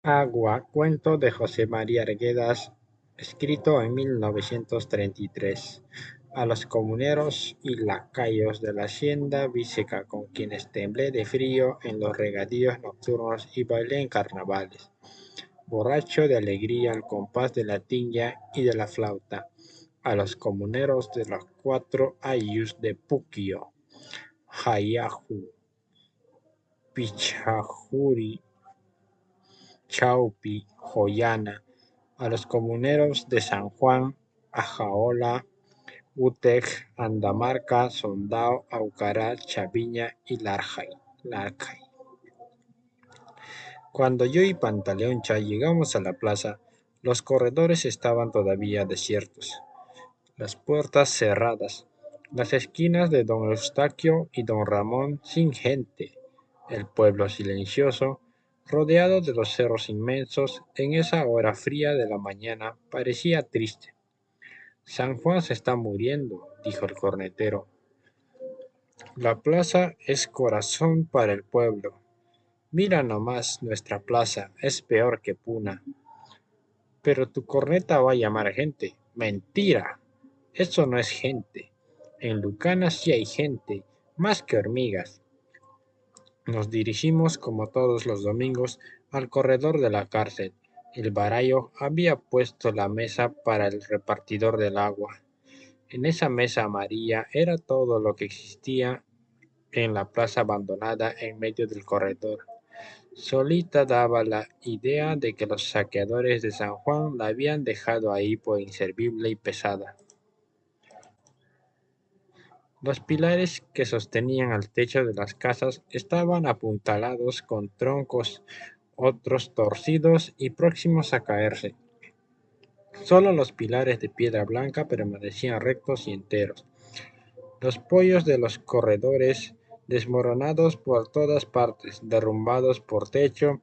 Agua, cuento de José María Arguedas, escrito en 1933, a los comuneros y lacayos de la hacienda Viseca, con quienes temblé de frío en los regadíos nocturnos y bailé en carnavales, borracho de alegría al compás de la tiña y de la flauta, a los comuneros de los 4 ayllus de Puquio, Jayaju, Pichajuri, Chaupi, Joyana, a los comuneros de San Juan, Ajaola, Utej, Andamarca, Sondao, Aucará, Chaviña y Larcay. Cuando yo y Pantaleoncha llegamos a la plaza, los corredores estaban todavía desiertos, las puertas cerradas, las esquinas de don Eustaquio y don Ramón sin gente, el pueblo silencioso, rodeado de los cerros inmensos, en esa hora fría de la mañana parecía triste. San Juan se está muriendo, dijo el cornetero. La plaza es corazón para el pueblo. Mira nomás nuestra plaza, es peor que Puna. Pero tu corneta va a llamar gente. Mentira. Eso no es gente. En Lucana sí hay gente, más que hormigas. Nos dirigimos, como todos los domingos, al corredor de la cárcel. El barayo había puesto la mesa para el repartidor del agua. En esa mesa amarilla era todo lo que existía en la plaza abandonada en medio del corredor. Solita daba la idea de que los saqueadores de San Juan la habían dejado ahí por inservible y pesada. Los pilares que sostenían al techo de las casas estaban apuntalados con troncos, otros torcidos y próximos a caerse. Solo los pilares de piedra blanca permanecían rectos y enteros. Los pollos de los corredores, desmoronados por todas partes, derrumbados por techo,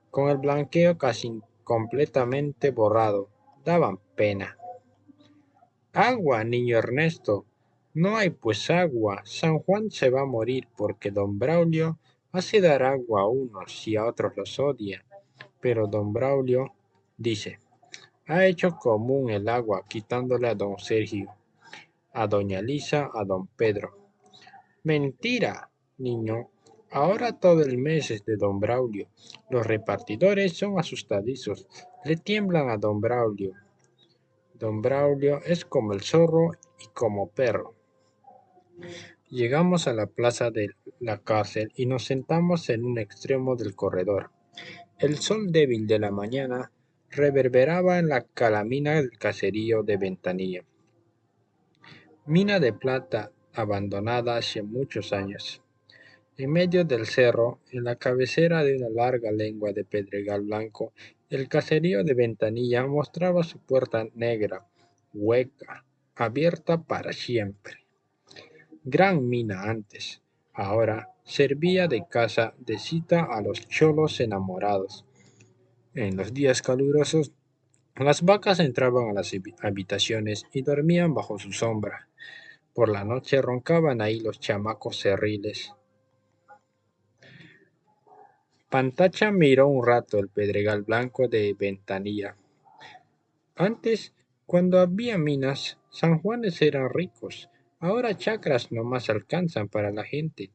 con el blanqueo casi completamente borrado, daban pena. Agua, niño Ernesto. No hay pues agua. San Juan se va a morir porque don Braulio hace dar agua a unos y a otros los odia. Pero don Braulio dice, ha hecho común el agua quitándole a don Sergio, a doña Lisa, a don Pedro. Mentira, niño. Ahora todo el mes es de don Braulio. Los repartidores son asustadizos. Le tiemblan a don Braulio. Don Braulio es como el zorro y como perro. Llegamos a la plaza de la cárcel y nos sentamos en un extremo del corredor. El sol débil de la mañana reverberaba en la calamina del caserío de Ventanilla. Mina de plata abandonada hace muchos años. En medio del cerro, en la cabecera de una larga lengua de pedregal blanco, el caserío de Ventanilla mostraba su puerta negra, hueca, abierta para siempre. Gran mina antes, ahora servía de casa de cita a los cholos enamorados. En los días calurosos, las vacas entraban a las habitaciones y dormían bajo su sombra. Por la noche roncaban ahí los chamacos cerriles. Pantacha miró un rato el pedregal blanco de Ventanilla. Antes, cuando había minas, San Juanes eran ricos. Ahora chacras no más alcanzan para la gente.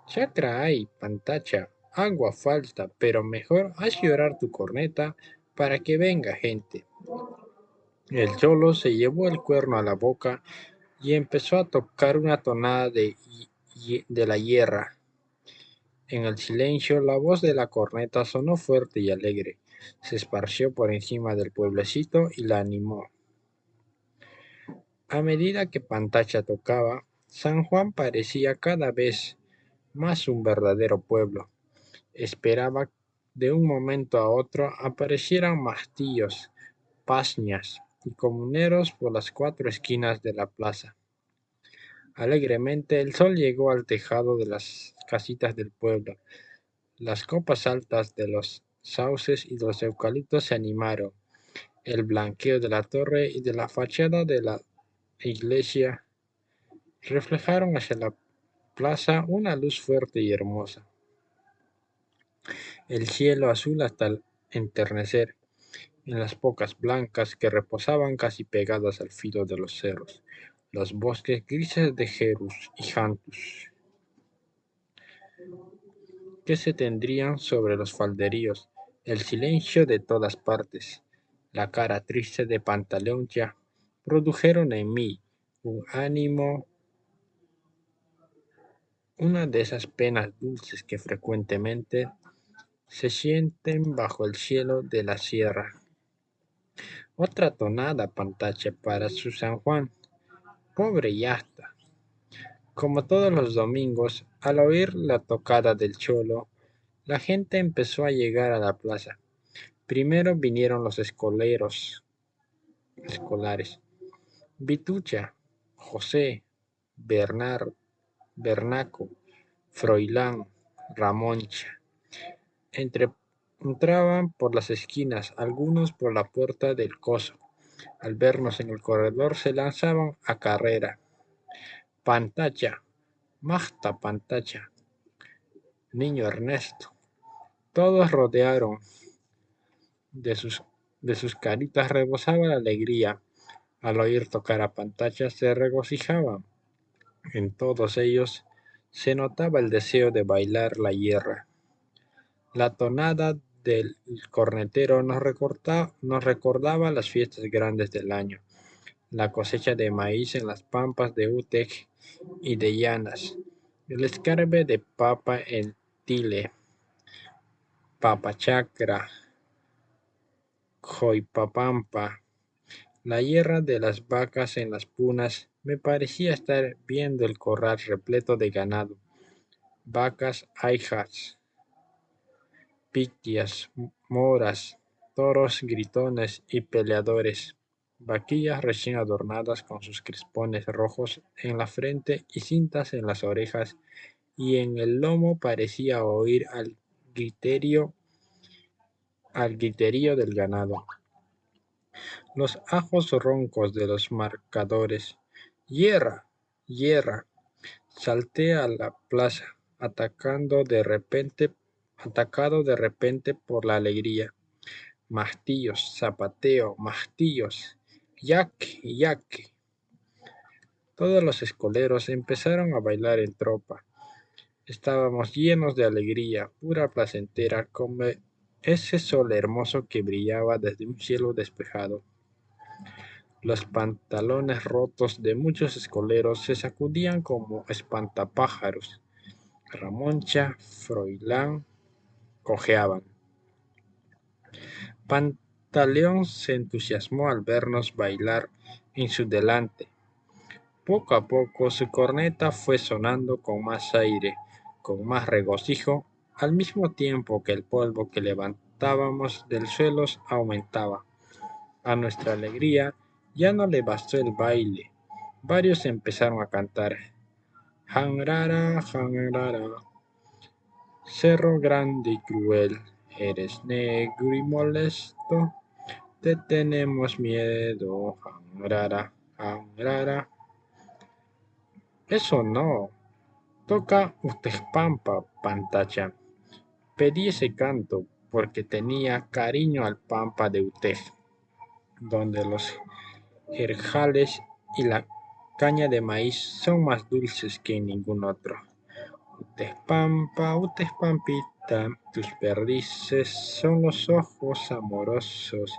Chacra hay, Pantacha, agua falta, pero mejor haz llorar tu corneta para que venga gente. El cholo se llevó el cuerno a la boca y empezó a tocar una tonada de la hierra. En el silencio, la voz de la corneta sonó fuerte y alegre. Se esparció por encima del pueblecito y la animó. A medida que Pantacha tocaba, San Juan parecía cada vez más un verdadero pueblo. Esperaba de un momento a otro aparecieran mastillos, pasñas y comuneros por las 4 esquinas de la plaza. Alegremente el sol llegó al tejado de las casitas del pueblo. Las copas altas de los sauces y los eucaliptos se animaron. El blanqueo de la torre y de la fachada de la iglesia reflejaron hacia la plaza una luz fuerte y hermosa. El cielo azul hasta enternecer en las pocas blancas que reposaban casi pegadas al filo de los cerros, los bosques grises de Jerus y Jantus, que se tendrían sobre los falderíos, el silencio de todas partes, la cara triste de Pantaleoncia, produjeron en mí un ánimo, una de esas penas dulces que frecuentemente se sienten bajo el cielo de la sierra. Otra tonada pantache para su San Juan, pobre Yasta. Como todos los domingos, al oír la tocada del cholo, la gente empezó a llegar a la plaza. Primero vinieron los escolares, Vitucha, José, Bernard, Bernaco, Froilán, Ramoncha. Entraban por las esquinas, algunos por la puerta del coso. Al vernos en el corredor se lanzaban a carrera. Pantacha, Magta Pantacha, niño Ernesto. Todos rodearon, de sus, de sus caritas rebosaba la alegría. Al oír tocar a Pantacha se regocijaban. En todos ellos se notaba el deseo de bailar la hierra. La tonada del cornetero nos recordaba las fiestas grandes del año, la cosecha de maíz en las pampas de Utec y de Llanas, el escarbe de papa en Tile, Papachacra, Joypapampa, la hierra de las vacas en las punas. Me parecía estar viendo el corral repleto de ganado, vacas aijas, piquias, moras, toros gritones y peleadores, vaquillas recién adornadas con sus crispones rojos en la frente y cintas en las orejas, y en el lomo parecía oír al griterío del ganado. Los ajos roncos de los marcadores. ¡Hierra! ¡Hierra! Salté a la plaza, atacado de repente por la alegría. Mastillos, zapateo, mastillos, yaque, yaque. Todos los escoleros empezaron a bailar en tropa. Estábamos llenos de alegría, pura placentera, como ese sol hermoso que brillaba desde un cielo despejado. Los pantalones rotos de muchos escoleros se sacudían como espantapájaros. Ramoncha, Froilán cojeaban. Pantaleón se entusiasmó al vernos bailar en su delante. Poco a poco su corneta fue sonando con más aire, con más regocijo, al mismo tiempo que el polvo que levantábamos del suelo aumentaba. A nuestra alegría ya no le bastó el baile. Varios empezaron a cantar. Janrara, janrara, cerro grande y cruel, eres negro y molesto, te tenemos miedo, janrara, janrara. Eso no, toca Pampa, Pantacha. Pedí ese canto porque tenía cariño al Pampa de Utej, donde los jerjales y la caña de maíz son más dulces que en ningún otro. Pampita, tus perdices son los ojos amorosos,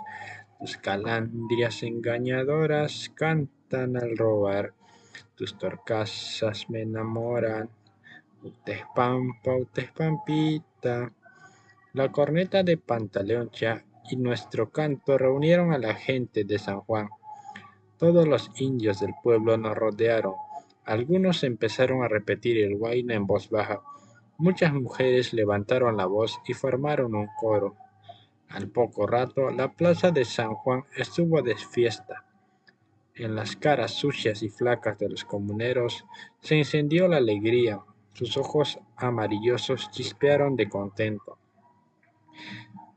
tus calandrias engañadoras cantan al robar, tus torcasas me enamoran. Pampita. La corneta de Pantaleoncha y nuestro canto reunieron a la gente de San Juan. Todos los indios del pueblo nos rodearon. Algunos empezaron a repetir el huayno en voz baja. Muchas mujeres levantaron la voz y formaron un coro. Al poco rato, la plaza de San Juan estuvo de fiesta. En las caras sucias y flacas de los comuneros se encendió la alegría. Sus ojos amarillosos chispearon de contento.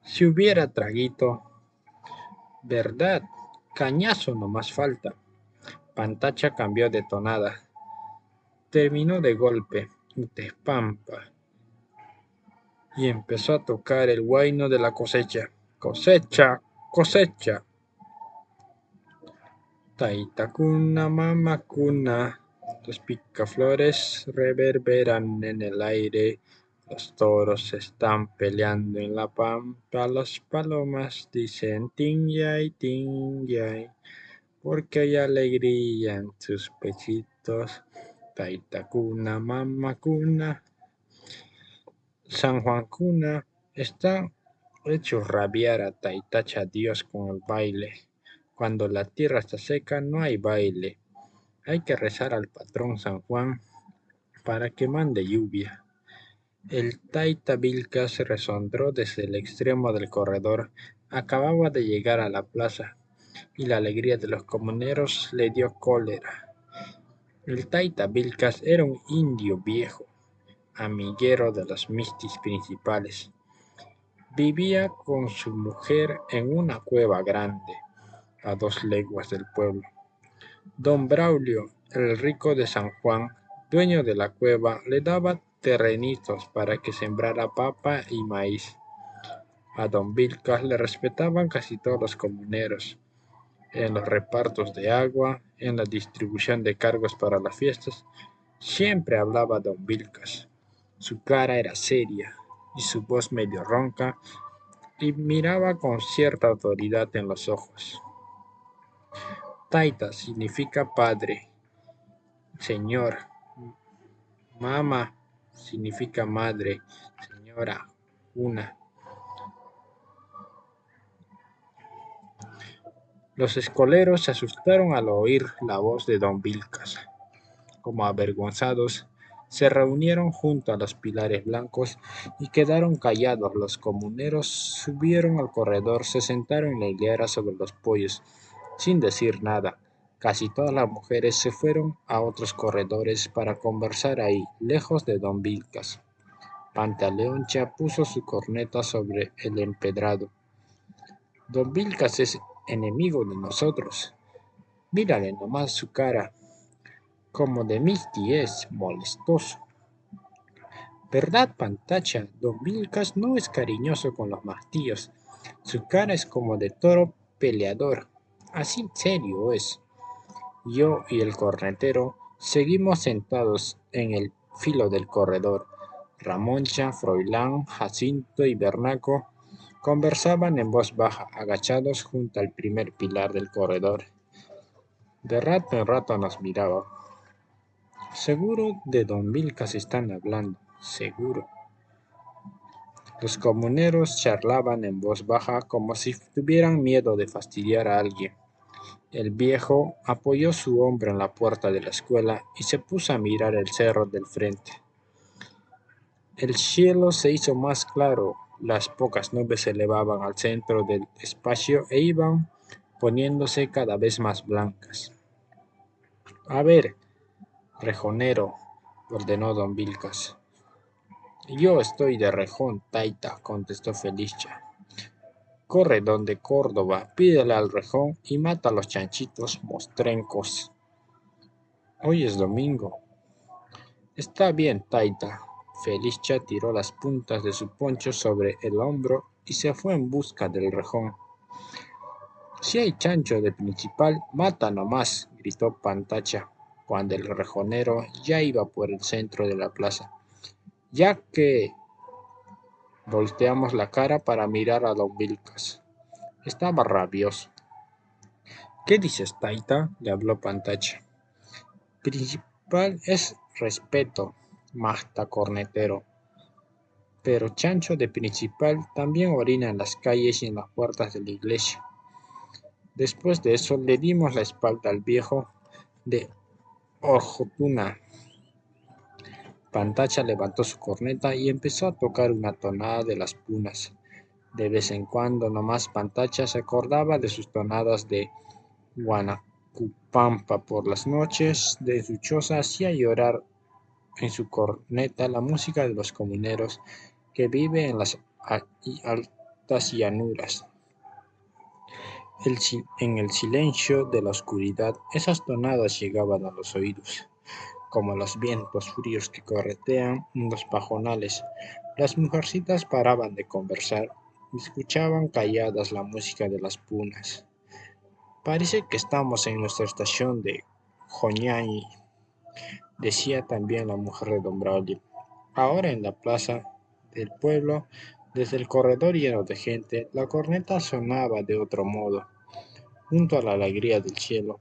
Si hubiera traguito, ¿verdad? Cañazo no más falta. Pantacha cambió de tonada. Terminó de golpe, Utespampa, y empezó a tocar el huayno de la cosecha. cosecha, cosecha. Taitacuna, mamacuna, los picaflores reverberan en el aire, los toros están peleando en la pampa, las palomas dicen ting yay, porque hay alegría en sus pechitos. Taitacuna, mamacuna, San Juan Cuna está hecho rabiar a Taitacha Dios con el baile. Cuando la tierra está seca no hay baile. Hay que rezar al patrón San Juan para que mande lluvia. El Taita Vilca se resondró desde el extremo del corredor. Acababa de llegar a la plaza y la alegría de los comuneros le dio cólera. El Taita Vilcas era un indio viejo, amiguero de los mistis principales. Vivía con su mujer en una cueva grande, a 2 leguas del pueblo. Don Braulio, el rico de San Juan, dueño de la cueva, le daba terrenitos para que sembrara papa y maíz. A don Vilcas le respetaban casi todos los comuneros, en los repartos de agua, en la distribución de cargos para las fiestas. Siempre hablaba don Vilcas. Su cara era seria y su voz medio ronca y miraba con cierta autoridad en los ojos. Taita significa padre, señor. Mama significa madre, señora, una. Los escoleros se asustaron al oír la voz de don Vilcas. Como avergonzados, se reunieron junto a los pilares blancos y quedaron callados. Los comuneros subieron al corredor, se sentaron en la hilera sobre los pollos, sin decir nada. Casi todas las mujeres se fueron a otros corredores para conversar ahí, lejos de don Vilcas. Pantaleoncha puso su corneta sobre el empedrado. Don Vilcas es enemigo de nosotros. Mírale nomás su cara, como de Misti es, molestoso. ¿Verdad, Pantacha? Don Vilcas no es cariñoso con los mastíos. Su cara es como de toro peleador. Así serio es. Yo y el cornetero seguimos sentados en el filo del corredor. Ramoncha, Froilán, Jacinto y Bernaco conversaban en voz baja, agachados junto al primer pilar del corredor. De rato en rato nos miraban. Seguro de don Vilcas están hablando, seguro. Los comuneros charlaban en voz baja como si tuvieran miedo de fastidiar a alguien. El viejo apoyó su hombro en la puerta de la escuela y se puso a mirar el cerro del frente. El cielo se hizo más claro, las pocas nubes se elevaban al centro del espacio e iban poniéndose cada vez más blancas. A ver, rejonero, ordenó don Vilcas. Yo estoy de rejón, Taita, contestó Felicia. Corre donde Córdoba, pídele al rejón y mata a los chanchitos mostrencos. Hoy es domingo. Está bien, Taita. Felicia tiró las puntas de su poncho sobre el hombro y se fue en busca del rejón. Si hay chancho de principal, mata nomás, gritó Pantacha, cuando el rejonero ya iba por el centro de la plaza. Ya que volteamos la cara para mirar a don Vilcas. Estaba rabioso. ¿Qué dices, Taita? Le habló Pantacha. Principal es respeto, Magta cornetero. Pero chancho de principal también orina en las calles y en las puertas de la iglesia. Después de eso le dimos la espalda al viejo de Ojotuna. Pantacha levantó su corneta y empezó a tocar una tonada de las punas. De vez en cuando nomás Pantacha se acordaba de sus tonadas de Guanacupampa. Por las noches de su choza hacía llorar en su corneta la música de los comuneros que vive en las altas llanuras. En el silencio de la oscuridad, esas tonadas llegaban a los oídos, como los vientos fríos que corretean en los pajonales. Las mujercitas paraban de conversar escuchaban calladas la música de las punas. Parece que estamos en nuestra estación de Joñani, decía también la mujer de don Braulio. Ahora en la plaza del pueblo, desde el corredor lleno de gente, la corneta sonaba de otro modo, junto a la alegría del cielo.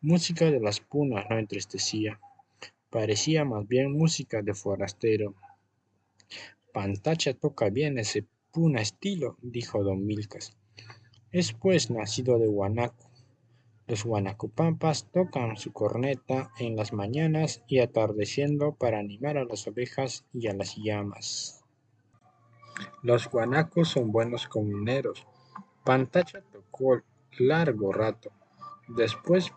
Música de las punas no entristecía, parecía más bien música de forastero. Pantacha toca bien ese puna estilo, dijo don Milkas. Es pues nacido de Guanaco. Los guanacopampas tocan su corneta en las mañanas y atardeciendo para animar a las ovejas y a las llamas. Los guanacos son buenos comuneros. Pantacha tocó largo rato. Después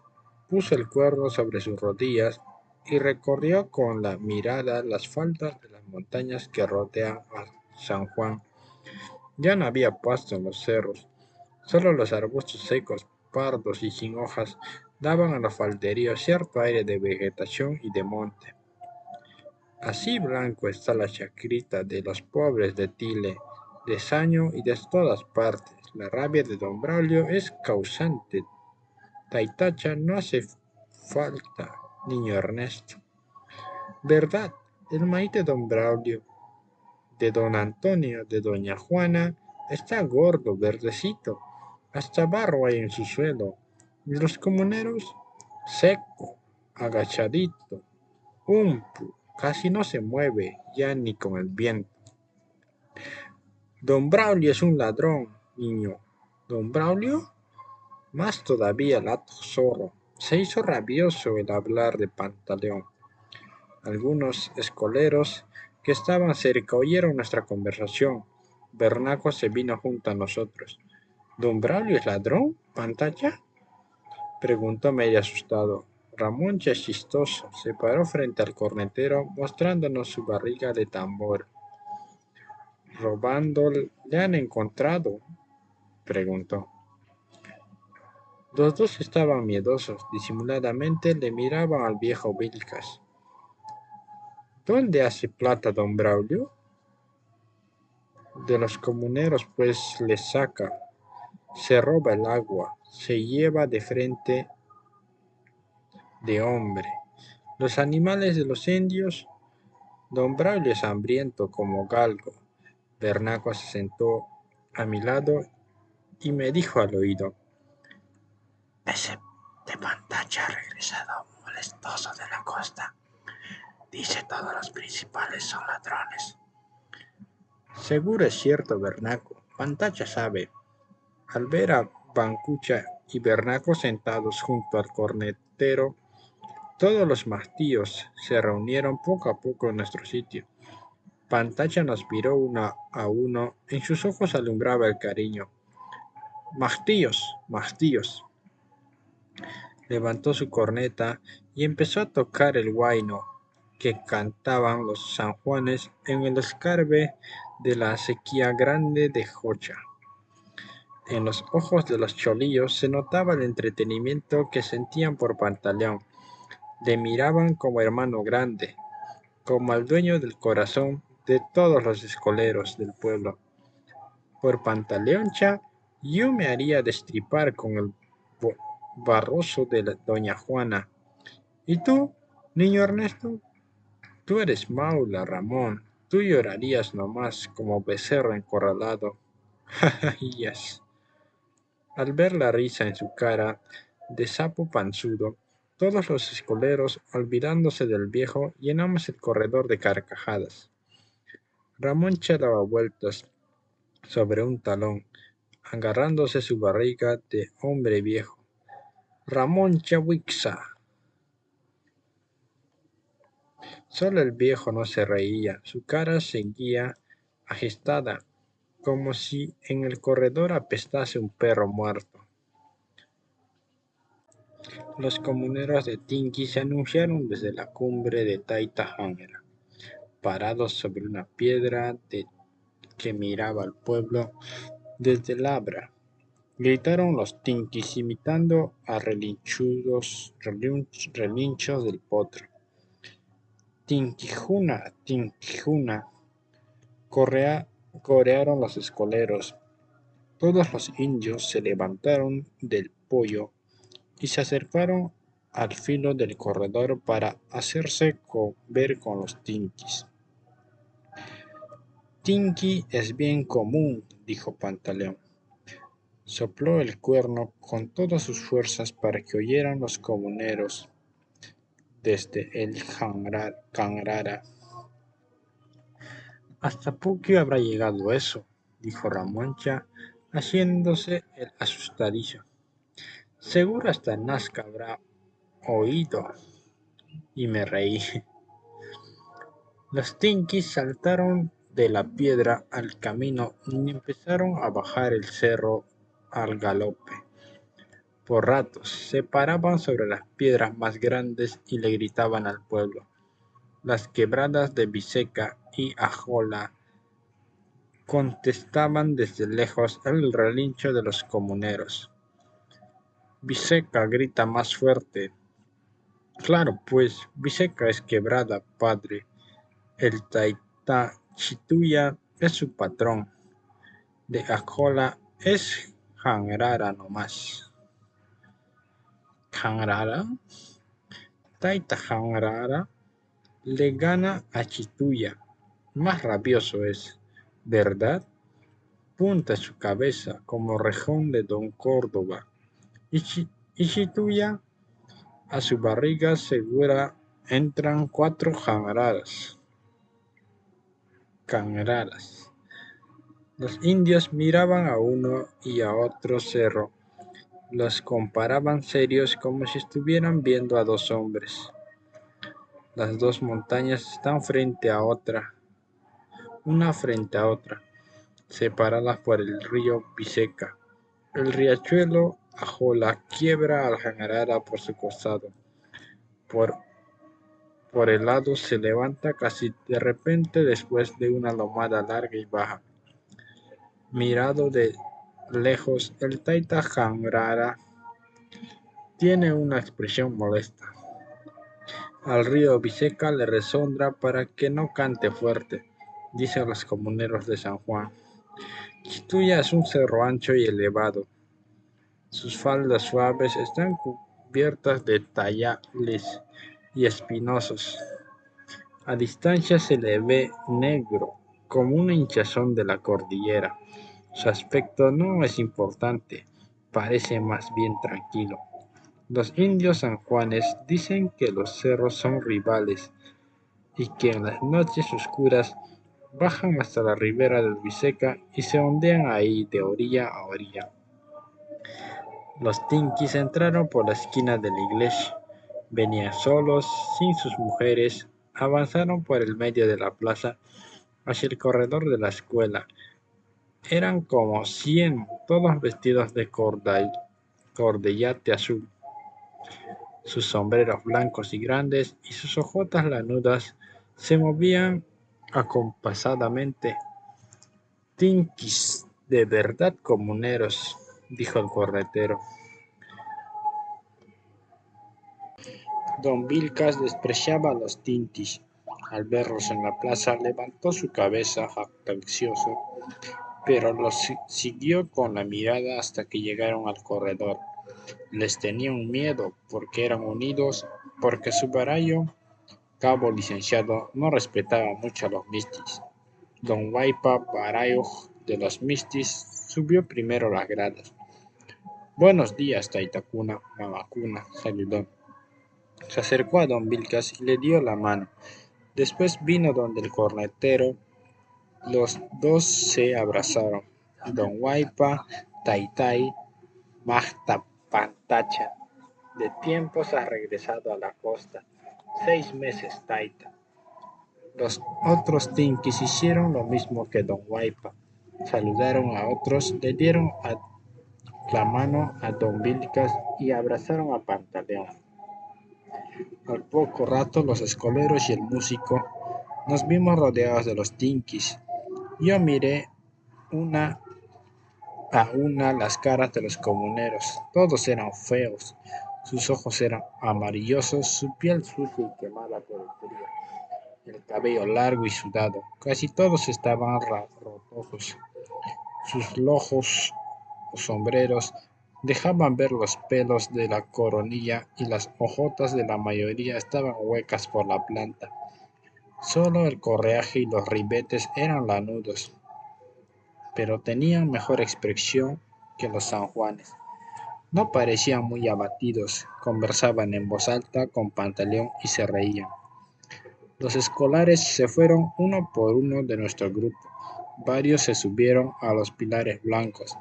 puso el cuerno sobre sus rodillas y recorrió con la mirada las faldas de las montañas que rodean a San Juan. Ya no había pasto en los cerros, solo los arbustos secos, pardos y sin hojas daban a los falderíos cierto aire de vegetación y de monte. Así blanco está la chacrita de los pobres de Tile, de Saño y de todas partes. La rabia de don Braulio es causante. Taitacha no hace falta, niño Ernesto. ¿Verdad? El maíz de don Braulio, de don Antonio, de doña Juana, está gordo, verdecito. Hasta barro hay en su suelo. Y los comuneros, seco, agachadito, casi no se mueve ya ni con el viento. Don Braulio es un ladrón, niño. ¿Don Braulio? Más todavía el hato zorro. Se hizo rabioso el hablar de Pantaleón. Algunos escoleros que estaban cerca oyeron nuestra conversación. Bernaco se vino junto a nosotros. ¿Don Braulio es ladrón, Pantacha? Preguntó medio asustado. Ramón, ya chistoso, se paró frente al cornetero mostrándonos su barriga de tambor. ¿Robando le han encontrado? Preguntó. Los dos estaban miedosos. Disimuladamente le miraban al viejo Vilcas. ¿Dónde hace plata don Braulio? De los comuneros pues le saca. Se roba el agua. Se lleva de frente de hombre. Los animales de los indios. Don Braulio es hambriento como galgo. Bernaco se sentó a mi lado y me dijo al oído: ese de Pantacha ha regresado molestoso de la costa. Dice todos los principales son ladrones. Seguro es cierto, Bernaco. Pantacha sabe. Al ver a Bancucha y Bernaco sentados junto al cornetero, todos los mastíos se reunieron poco a poco en nuestro sitio. Pantacha nos miró uno a uno, en sus ojos alumbraba el cariño. Mastíos, mastíos. Levantó su corneta y empezó a tocar el huayno que cantaban los sanjuanes en el escarbe de la acequia grande de Jocha. En los ojos de los cholillos se notaba el entretenimiento que sentían por Pantaleón. Le miraban como hermano grande, como al dueño del corazón de todos los escoleros del pueblo. Por Pantaleoncha yo me haría destripar con el barroso de doña Juana. ¿Y tú, niño Ernesto? Tú eres maula, Ramón. Tú llorarías nomás como becerro encorralado. Jajajías. Al ver la risa en su cara de sapo panzudo, todos los escoleros, olvidándose del viejo, llenamos el corredor de carcajadas. Ramón daba vueltas sobre un talón, agarrándose su barriga de hombre viejo. Ramón Chawixa. Solo el viejo no se reía, su cara seguía agitada, como si en el corredor apestase un perro muerto. Los comuneros de Tinqui se anunciaron desde la cumbre de Taitahangera, parados sobre una piedra que miraba al pueblo desde Labra. Gritaron los Tinquis imitando a relinchos del potro. Tinquijuna, Tinquijuna, Corearon los escoleros. Todos los indios se levantaron del poyo y se acercaron al filo del corredor para hacerse ver con los tinquis. Tinqui es bien común, dijo Pantaleón. Sopló el cuerno con todas sus fuerzas para que oyeran los comuneros desde el Cangrara. ¿Hasta Puquio habrá llegado eso?, dijo Ramoncha, haciéndose el asustadizo. Seguro hasta Nazca habrá oído. Y me reí. Los tinquis saltaron de la piedra al camino y empezaron a bajar el cerro al galope. Por ratos se paraban sobre las piedras más grandes y le gritaban al pueblo. Las quebradas de Biseca y Ajola contestaban desde lejos el relincho de los comuneros. Biseca grita más fuerte. Claro, pues, Biseca es quebrada, padre. El Taita Chituya es su patrón. De Ajola es Jangrara nomás. ¿Jangrara? Taita Jangrara le gana a Chituya. Más rabioso es, ¿verdad? Punta su cabeza como rejón de Don Córdoba. Y Chituya, a su barriga segura entran 4 cangraras. Los indios miraban a uno y a otro cerro. Los comparaban serios como si estuvieran viendo a 2 hombres. Las 2 montañas están una frente a otra, separadas por el río Biseca. El riachuelo Ajola quiebra al Jangarara por su costado. Por el lado se levanta casi de repente después de una lomada larga y baja. Mirado de lejos, el Taita Jangrara tiene una expresión molesta. Al río Biseca le resondra para que no cante fuerte, dicen los comuneros de San Juan. Chituya es un cerro ancho y elevado. Sus faldas suaves están cubiertas de tallales y espinosos. A distancia se le ve negro, como una hinchazón de la cordillera. Su aspecto no es importante, parece más bien tranquilo. Los indios sanjuanes dicen que los cerros son rivales y que en las noches oscuras bajan hasta la ribera del Biseca y se ondean ahí de orilla a orilla. Los tinquis entraron por la esquina de la iglesia. Venían solos, sin sus mujeres, avanzaron por el medio de la plaza hacia el corredor de la escuela. Eran como 100, todos vestidos de cordellate azul. Sus sombreros blancos y grandes y sus ojotas lanudas se movían acompasadamente. Tinquis, de verdad comuneros, dijo el corretero. Don Vilcas despreciaba a los tinquis. Al verlos en la plaza levantó su cabeza jactancioso, pero los siguió con la mirada hasta que llegaron al corredor. Les tenía un miedo porque eran unidos, porque su barayo, cabo licenciado, no respetaba mucho a los mistis. Don Waipa, barayo de los mistis, subió primero las gradas. Buenos días, Taitacuna, Mamacuna, saludó. Se acercó a don Vilcas y le dio la mano. Después vino donde el cornetero. Los 2 se abrazaron. Don Waipa, Taitai, Magta Pantacha. De tiempos has regresado a la costa. 6 meses, Taita. Los otros tinquis hicieron lo mismo que don Waipa. Saludaron a otros, le dieron la mano a don Vilcas y abrazaron a Pantaleón. Al poco rato los escoleros y el músico nos vimos rodeados de los tinquis. Yo miré una a una las caras de los comuneros. Todos eran feos. Sus ojos eran amarillosos, su piel sucia y quemada por el frío, el cabello largo y sudado. Casi todos estaban rotos ojos. Sus lojos sombreros dejaban ver los pelos de la coronilla y las hojotas de la mayoría estaban huecas por la planta. Solo el correaje y los ribetes eran lanudos, pero tenían mejor expresión que los sanjuanes. No parecían muy abatidos, conversaban en voz alta con Pantaleón y se reían. Los escolares se fueron uno por uno de nuestro grupo. Varios se subieron a los pilares blancos.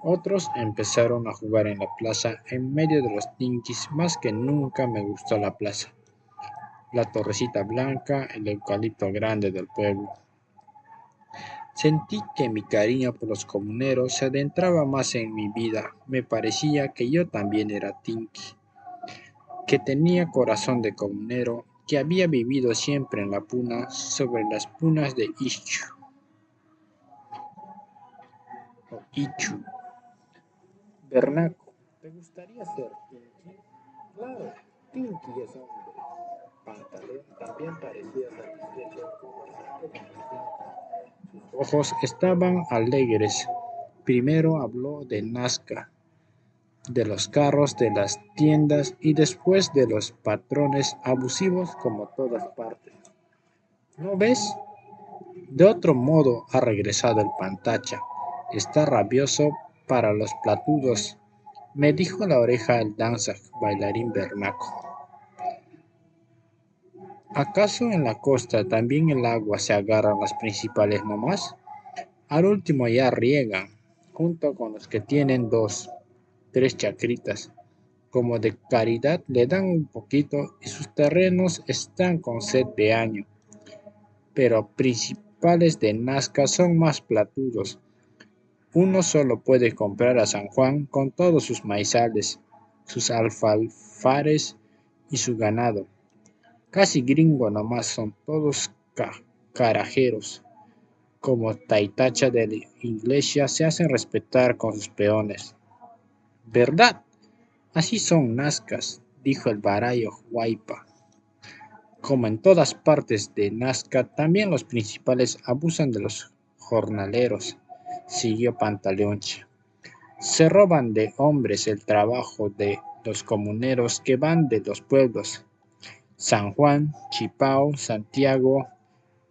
Otros empezaron a jugar en la plaza en medio de los tinquis. Más que nunca me gustó la plaza. La torrecita blanca, el eucalipto grande del pueblo. Sentí que mi cariño por los comuneros se adentraba más en mi vida. Me parecía que yo también era tinqui, que tenía corazón de comunero, que había vivido siempre en la puna, sobre las punas de Ichu o Ichu. Bernaco, ¿te gustaría ser tinqui? Claro, tinqui es hombre. Pantaleón también parecía satisfecho conversando con los tinquis. Sus ojos estaban alegres. Primero habló de Nazca, de los carros, de las tiendas y después de los patrones abusivos como todas partes. ¿No ves? De otro modo ha regresado el Pantacha. Está rabioso para los platudos, me dijo a la oreja el danza bailarín bernaco. ¿Acaso en la costa también el agua se agarra a las principales nomás? Al último ya riegan, junto con los que tienen 2, 3 chacritas. Como de caridad le dan un poquito y sus terrenos están con sed de año. Pero principales de Nazca son más platudos. Uno solo puede comprar a San Juan con todos sus maizales, sus alfalfares y su ganado. Casi gringo nomás, son todos carajeros. Como taitacha de la iglesia se hacen respetar con sus peones. ¿Verdad? Así son Nazcas, dijo el barayo Huaypa. Como en todas partes de Nazca, también los principales abusan de los jornaleros, siguió Pantaleoncha. Se roban de hombres el trabajo de los comuneros que van de los pueblos. San Juan, Chipao, Santiago,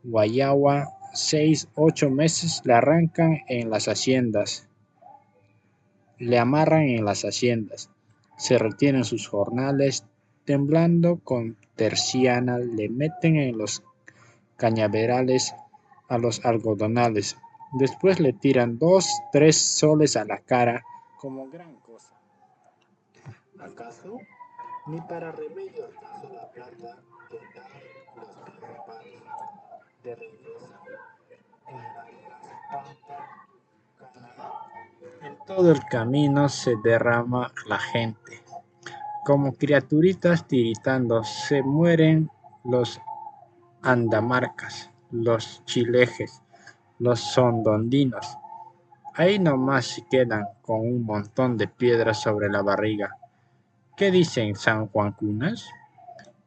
Guayagua, 6, 8 meses le arrancan en las haciendas, le amarran en las haciendas, se retienen sus jornales, temblando con terciana, le meten en los cañaverales a los algodonales, después le tiran 2, 3 soles a la cara como gran cosa. ¿Acaso? Ni para remedio alcanzó la plata que dan los principales de regresa en las pampas. En todo el camino se derrama la gente. Como criaturitas tiritando se mueren los andamarcas, los chilejes, los sondondinos. Ahí nomás se quedan con un montón de piedras sobre la barriga. ¿Qué dicen sanjuancunas?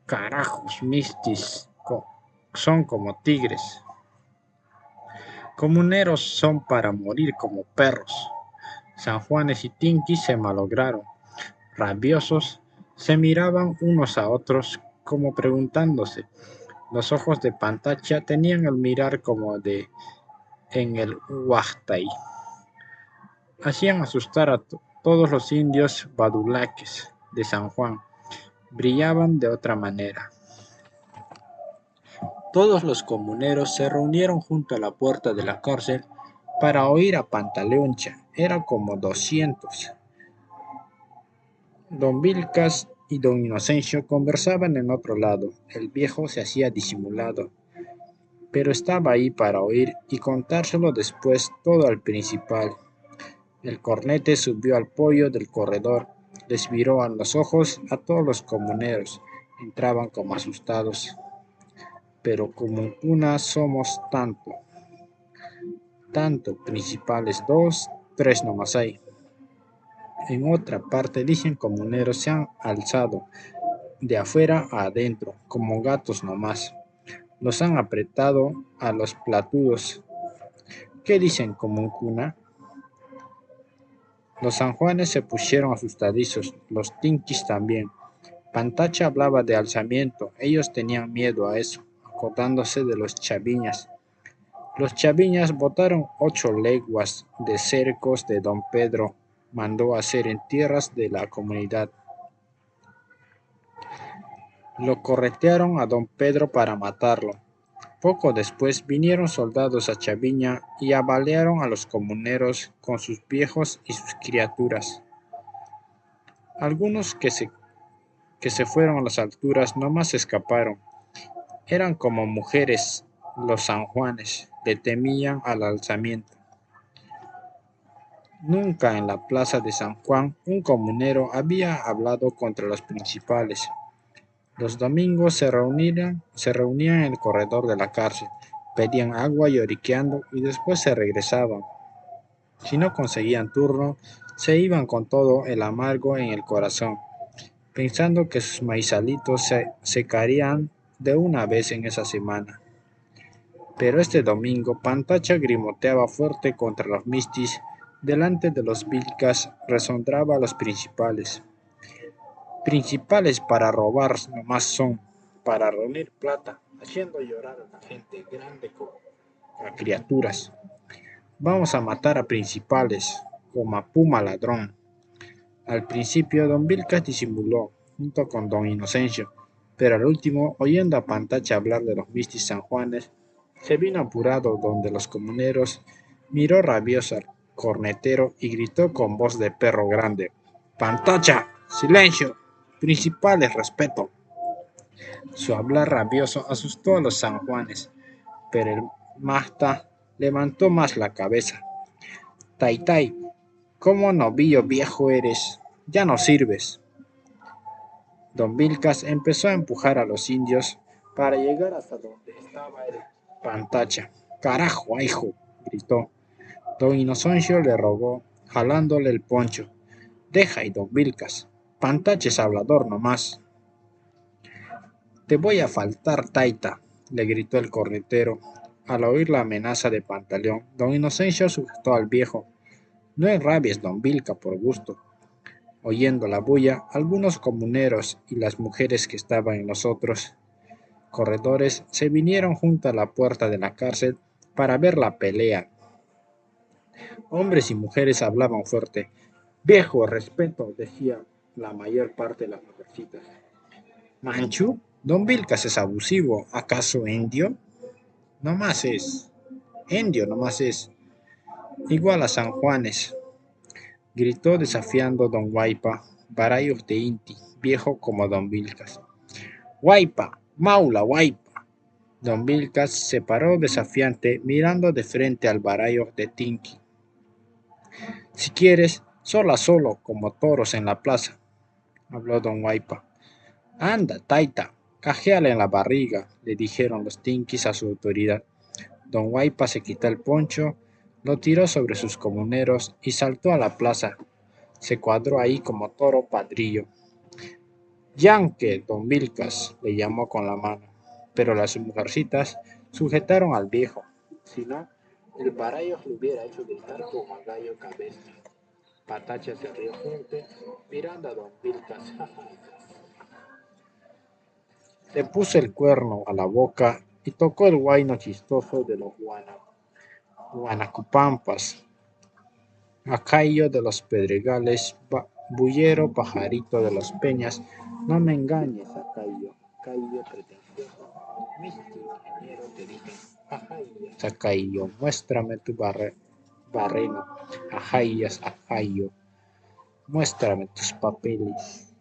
Carajos, mistis, son como tigres. Comuneros son para morir como perros. Sanjuanes y tinquis se malograron. Rabiosos, se miraban unos a otros como preguntándose. Los ojos de Pantacha tenían el mirar como de en el Huajtay. Hacían asustar a todos los indios badulaques de San Juan. Brillaban de otra manera. Todos los comuneros se reunieron junto a la puerta de la cárcel para oír a Pantaleoncha. Eran como 200. Don Vilcas y don Inocencio conversaban en otro lado. El viejo se hacía disimulado, pero estaba ahí para oír y contárselo después todo al principal. El cornete subió al poyo del corredor, les miró a los ojos a todos los comuneros. Entraban como asustados. Pero como en Puna somos tanto, principales 2, 3 nomás hay. En otra parte dicen comuneros se han alzado de afuera a adentro, como gatos nomás. Los han apretado a los platudos. ¿Qué dicen, Comuncuna? Los sanjuanes se pusieron asustadizos, los tinquis también. Pantacha hablaba de alzamiento, ellos tenían miedo a eso, acordándose de los chaviñas. Los chaviñas botaron 8 leguas de cercos de don Pedro, mandó hacer en tierras de la comunidad. Lo corretearon a don Pedro para matarlo. Poco después vinieron soldados a Chaviña y abalearon a los comuneros con sus viejos y sus criaturas. Algunos que se fueron a las alturas nomás escaparon. Eran como mujeres, los sanjuanes, le temían al alzamiento. Nunca en la plaza de San Juan un comunero había hablado contra los principales. Los domingos se reunían en el corredor de la cárcel, pedían agua lloriqueando y después se regresaban. Si no conseguían turno, se iban con todo el amargo en el corazón, pensando que sus maizalitos se secarían de una vez en esa semana. Pero este domingo Pantacha grimoteaba fuerte contra los mistis, delante de los vilcas resondraba a los principales. Principales para robar nomás son, para reunir plata, haciendo llorar a la gente grande como a criaturas. Vamos a matar a principales, como a Puma ladrón. Al principio don Vilcas disimuló, junto con don Inocencio, pero al último, oyendo a Pantacha hablar de los mistis sanjuanes, se vino apurado donde los comuneros, miró rabioso al cornetero y gritó con voz de perro grande: ¡Pantacha! ¡Silencio! Principales, respeto. Su hablar rabioso asustó a los sanjuanes, pero el Masta levantó más la cabeza. Taitai, ¿cómo novillo viejo eres? Ya no sirves. Don Vilcas empezó a empujar a los indios para llegar hasta donde estaba el Pantacha. ¡Carajo, hijo! Gritó. Don Inocencio le rogó, jalándole el poncho. Deja y don Vilcas. Pantacha es hablador nomás. Te voy a faltar, taita, le gritó el cornetero. Al oír la amenaza de Pantaleón, don Inocencio sujetó al viejo. No enrabies, don Vilca, por gusto. Oyendo la bulla, algunos comuneros y las mujeres que estaban en los otros corredores se vinieron junto a la puerta de la cárcel para ver la pelea. Hombres y mujeres hablaban fuerte. Viejo, respeto, decía la mayor parte de las mujercitas. Manchu, don Vilcas es abusivo, ¿acaso indio? No más es, indio no más es, igual a San Juanes, gritó desafiando don Guaipa, Barayos de Inti, viejo como don Vilcas. Guaipa, maula Guaipa. Don Vilcas se paró desafiante mirando de frente al Barayos de Tinqui. Si quieres, solo a solo, como toros en la plaza, habló don Guaipa. Anda, taita, cajéale en la barriga, le dijeron los tinquis a su autoridad. Don Guaipa se quitó el poncho, lo tiró sobre sus comuneros y saltó a la plaza. Se cuadró ahí como toro padrillo. Yanque, don Vilcas, le llamó con la mano, pero las mujercitas sujetaron al viejo. Si no, el Barayos le hubiera hecho gritar como a gallo cabeza. Patacha se rió fuerte, mirando a don Vilcas. Le puso el cuerno a la boca y tocó el guayno chistoso de los guanacupampas. Acayo de los pedregales, bullero pajarito de las peñas, no me engañes, Acayo, Acayo pretencioso, místico ingeniero te dije, Acayo, muéstrame tu barreno, Ajayas, Acayo, muéstrame tus papeles.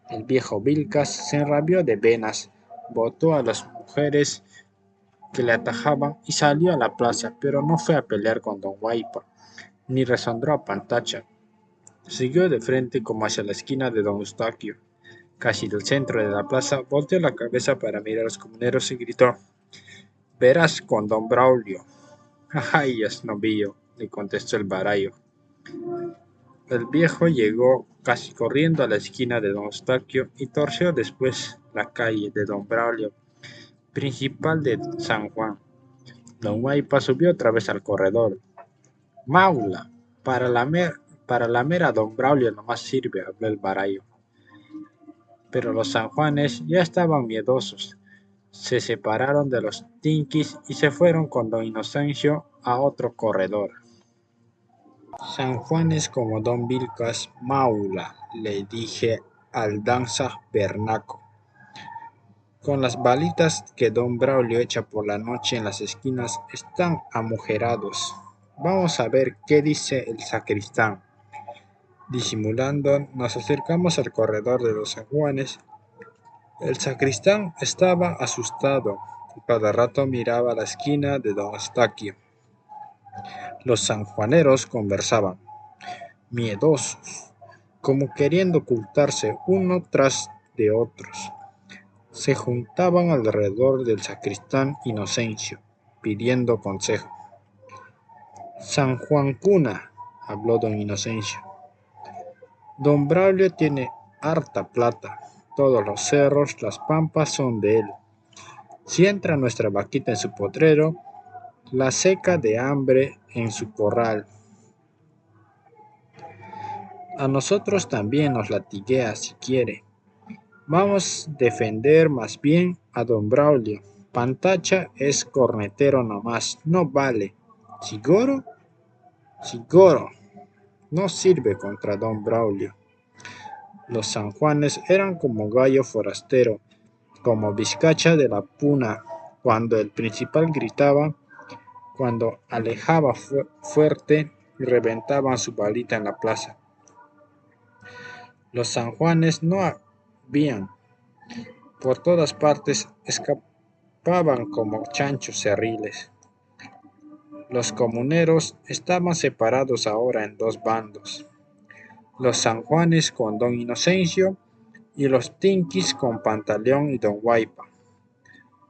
El viejo Vilcas se enrabió de venas, botó a las mujeres que le atajaban y salió a la plaza, pero no fue a pelear con don Guaipa, ni resondró a Pantacha. Siguió de frente como hacia la esquina de don Eustaquio. Casi del centro de la plaza, volteó la cabeza para mirar a los comuneros y gritó: «Verás con don Braulio». «Ay, es novillo», le contestó el barayo. El viejo llegó casi corriendo a la esquina de don Eustaquio y torció después la calle de don Braulio, principal de San Juan. Don Guaypa subió otra vez al corredor. Maula, para la mera don Braulio nomás sirve, habló el barayo. Pero los sanjuanes ya estaban miedosos. Se separaron de los tinquis y se fueron con don Inocencio a otro corredor. San Juanes como don Vilcas, Maula, le dije al danza Bernaco. Con las balitas que don Braulio echa por la noche en las esquinas están amujerados. Vamos a ver qué dice el sacristán. Disimulando, nos acercamos al corredor de los San Juanes. El sacristán estaba asustado y cada rato miraba la esquina de don Eustaquio. Los sanjuaneros conversaban, miedosos, como queriendo ocultarse uno tras de otros. Se juntaban alrededor del sacristán Inocencio, pidiendo consejo. San Juan Cuna, habló don Inocencio. Don Braulio tiene harta plata. Todos los cerros, las pampas son de él. Si entra nuestra vaquita en su potrero, la seca de hambre en su corral. A nosotros también nos latiguea si quiere. Vamos a defender más bien a don Braulio. Pantacha es cornetero nomás, no vale. ¿Sigoro? Sigoro. No sirve contra don Braulio. Los sanjuanes eran como gallo forastero, como vizcacha de la puna, cuando el principal gritaba, cuando alejaba fuerte y reventaban su balita en la plaza. Los sanjuanes no habían, por todas partes escapaban como chanchos cerriles. Los comuneros estaban separados ahora en dos bandos. Los sanjuanes con don Inocencio y los tinquis con Pantaleón y don Guaypa.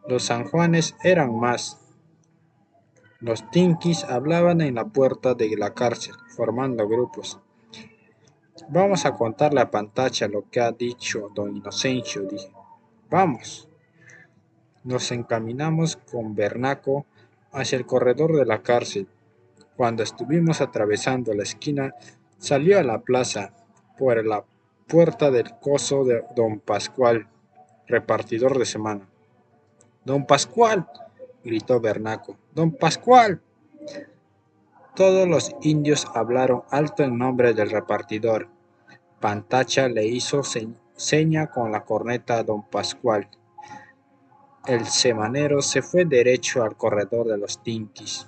Los sanjuanes eran más. Los tinquis hablaban en la puerta de la cárcel, formando grupos. Vamos a contarle a Pantacha lo que ha dicho don Inocencio, dije. Vamos. Nos encaminamos con Bernaco hacia el corredor de la cárcel. Cuando estuvimos atravesando la esquina, salió a la plaza, por la puerta del coso de don Pascual, repartidor de semana. ¡Don Pascual!, gritó Bernaco. ¡Don Pascual! Todos los indios hablaron alto en nombre del repartidor. Pantacha le hizo seña con la corneta a don Pascual. El semanero se fue derecho al corredor de los tinquis.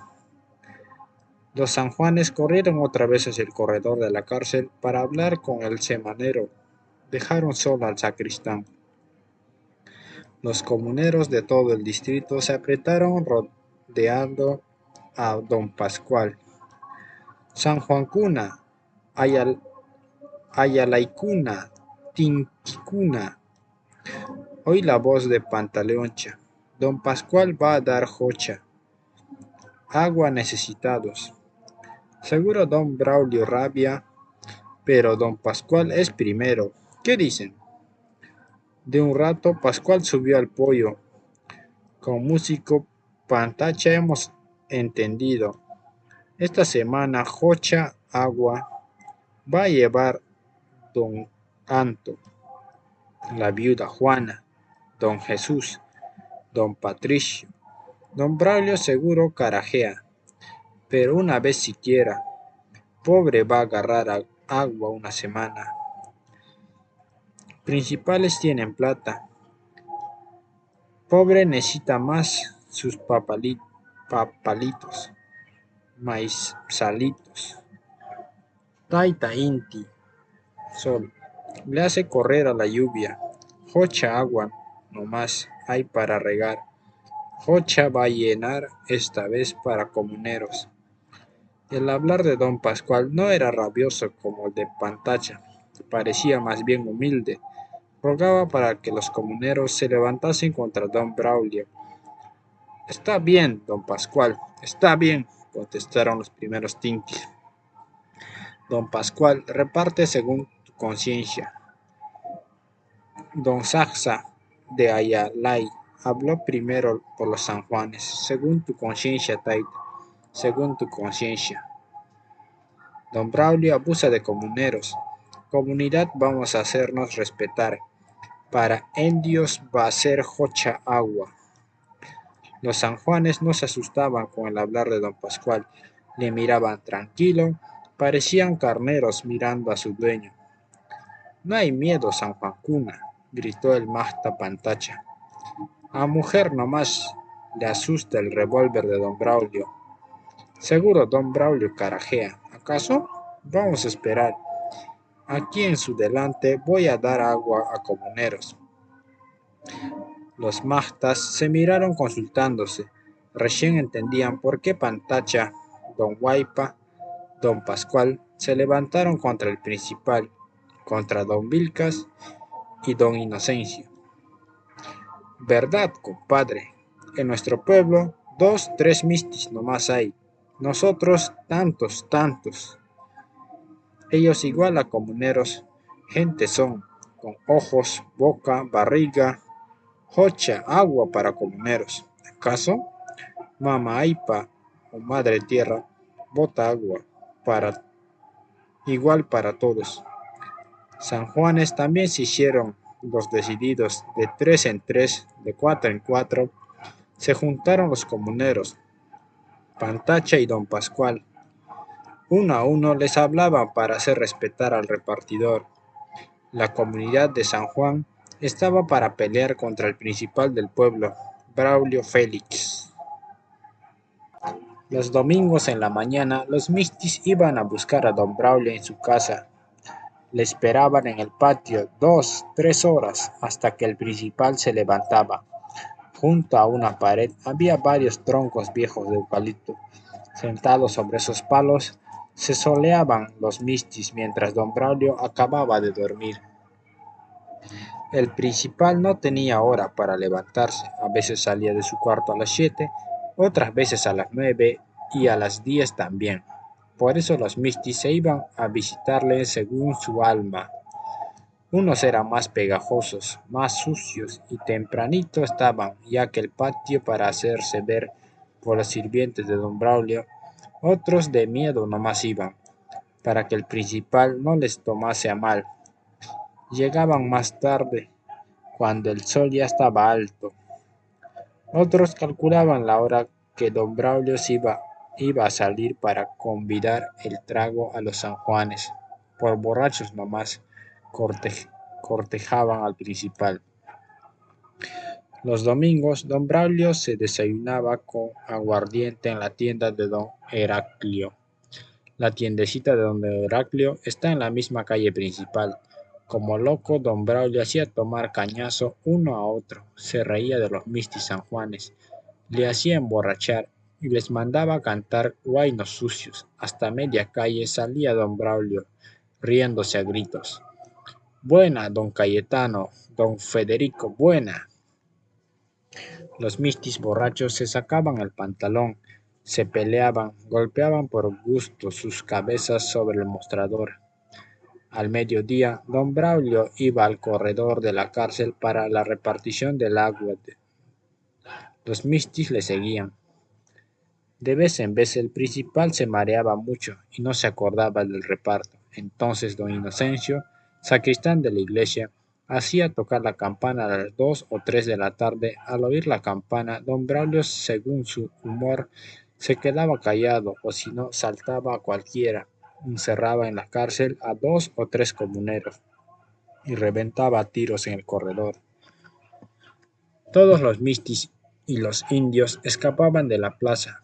Los sanjuanes corrieron otra vez hacia el corredor de la cárcel para hablar con el semanero. Dejaron solo al sacristán. Los comuneros de todo el distrito se apretaron rodeando a don Pascual. San Juan Cuna, Ayalaicuna, Tinquicuna. Oí la voz de Pantaleoncha. Don Pascual va a dar jocha. Agua necesitados. Seguro don Braulio rabia, pero don Pascual es primero. ¿Qué dicen? De un rato Pascual subió al poyo. Con músico Pantacha hemos entendido. Esta semana jocha agua va a llevar don Anto, la viuda Juana, don Jesús, don Patricio. Don Braulio seguro carajea, pero una vez siquiera. Pobre va a agarrar agua una semana. Principales tienen plata. Pobre necesita más sus papalitos, maizalitos. Taita inti, sol, le hace correr a la lluvia. Jocha agua nomás hay para regar. Jocha va a llenar esta vez para comuneros. El hablar de don Pascual no era rabioso como el de Pantacha, parecía más bien humilde. Rogaba para que los comuneros se levantasen contra don Braulio. Está bien, don Pascual, está bien, contestaron los primeros tinquis. Don Pascual, reparte según tu conciencia. Don Saxa de Ayalay, habló primero por los San Juanes, según tu conciencia, Taita, según tu conciencia. Don Braulio abusa de comuneros. Comunidad vamos a hacernos respetar. Para indios va a ser jocha agua. Los sanjuanes no se asustaban con el hablar de don Pascual, le miraban tranquilo, parecían carneros mirando a su dueño. No hay miedo, San Juan Cuna, gritó el Mahta Pantacha. A mujer nomás le asusta el revólver de don Braulio. Seguro don Braulio carajea. ¿Acaso? Vamos a esperar. Aquí en su delante voy a dar agua a comuneros. Los mahtas se miraron consultándose. Recién entendían por qué Pantacha, don Guaipa, don Pascual se levantaron contra el principal, contra don Vilcas y don Inocencio. ¿Verdad, compadre? En nuestro pueblo, 2, 3 mistis nomás hay. Nosotros, tantos, tantos. Ellos igual a comuneros, gente son, con ojos, boca, barriga, jocha, agua para comuneros. ¿Acaso? Mama Aipa o Madre Tierra, bota agua, para, igual para todos. San Juanes también se hicieron los decididos, de 3 en 3, de 4 en 4, se juntaron los comuneros, Pantacha y don Pascual. Uno a uno les hablaban para hacer respetar al repartidor. La comunidad de San Juan estaba para pelear contra el principal del pueblo, Braulio Félix. Los domingos en la mañana, los mistis iban a buscar a don Braulio en su casa. Le esperaban en el patio 2, 3 horas hasta que el principal se levantaba. Junto a una pared había varios troncos viejos de eucalipto. Sentados sobre esos palos, se soleaban los mistis mientras don Braulio acababa de dormir. El principal no tenía hora para levantarse. A veces salía de su cuarto a las 7, otras veces a las 9 y a las 10 también. Por eso los mistis se iban a visitarle según su alma. Unos eran más pegajosos, más sucios y tempranito estaban, ya que el patio para hacerse ver por los sirvientes de don Braulio. Otros de miedo nomás iban, para que el principal no les tomase a mal. Llegaban más tarde, cuando el sol ya estaba alto. Otros calculaban la hora que don Braulio iba a salir para convidar el trago a los sanjuanes. Por borrachos nomás cortejaban al principal. Los domingos, don Braulio se desayunaba con aguardiente en la tienda de don Heraclio. La tiendecita de don Heraclio está en la misma calle principal. Como loco, don Braulio hacía tomar cañazo uno a otro, se reía de los mistis sanjuanes, le hacía emborrachar y les mandaba cantar huainos sucios. Hasta media calle salía don Braulio, riéndose a gritos. Buena, don Cayetano, don Federico, buena. Los mistis borrachos se sacaban el pantalón, se peleaban, golpeaban por gusto sus cabezas sobre el mostrador. Al mediodía, don Braulio iba al corredor de la cárcel para la repartición del agua. Los mistis le seguían. De vez en vez el principal se mareaba mucho y no se acordaba del reparto. Entonces don Inocencio, sacristán de la iglesia, hacía tocar la campana a las 2 o 3 de la tarde. Al oír la campana, don Braulio, según su humor, se quedaba callado o si no, saltaba a cualquiera, encerraba en la cárcel a 2 o 3 comuneros y reventaba a tiros en el corredor. Todos los mistis y los indios escapaban de la plaza.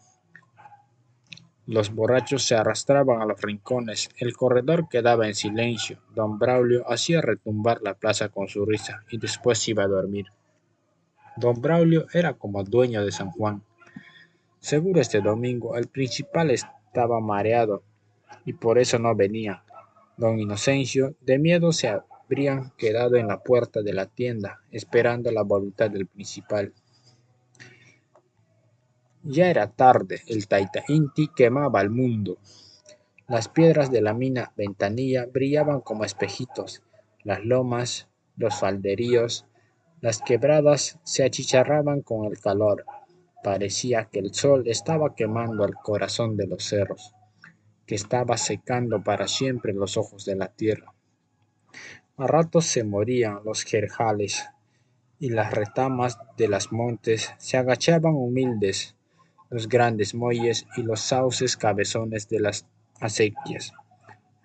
Los borrachos se arrastraban a los rincones, el corredor quedaba en silencio, don Braulio hacía retumbar la plaza con su risa y después iba a dormir. Don Braulio era como dueño de San Juan. Seguro este domingo el principal estaba mareado y por eso no venía. Don Inocencio, de miedo, se habrían quedado en la puerta de la tienda, esperando la voluntad del principal. Ya era tarde, el Taita Inti quemaba al mundo. Las piedras de la mina Ventanilla brillaban como espejitos, las lomas, los falderíos, Las quebradas se achicharraban con el calor. Parecía que el sol estaba quemando el corazón de los cerros, que estaba secando para siempre los ojos de la tierra. A ratos se morían los jerjales, y las retamas de los montes se agachaban humildes, los grandes muelles y los sauces cabezones de las acequias.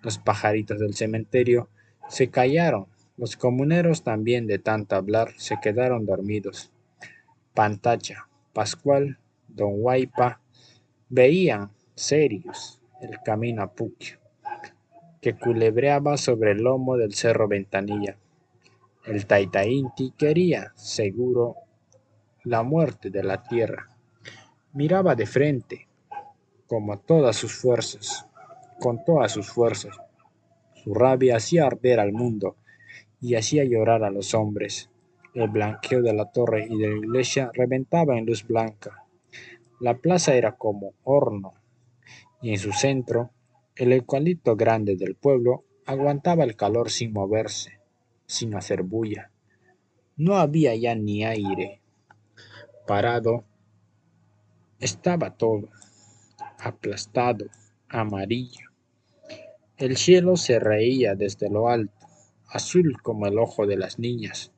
Los pajaritos del cementerio se callaron, los comuneros también de tanto hablar se quedaron dormidos. Pantacha, Pascual, don Guaipa veían serios el camino a Puquio, que culebreaba sobre el lomo del cerro Ventanilla. El Taita Inti quería, seguro, la muerte de la tierra. Miraba de frente, como todas sus fuerzas, con todas sus fuerzas. Su rabia hacía arder al mundo y hacía llorar a los hombres. El blanqueo de la torre y de la iglesia reventaba en luz blanca. La plaza era como horno, y en su centro, el eucalipto grande del pueblo aguantaba el calor sin moverse, sin hacer bulla. No había ya ni aire. Parado estaba todo, aplastado, amarillo. El cielo se reía desde lo alto, azul como el ojo de las niñas.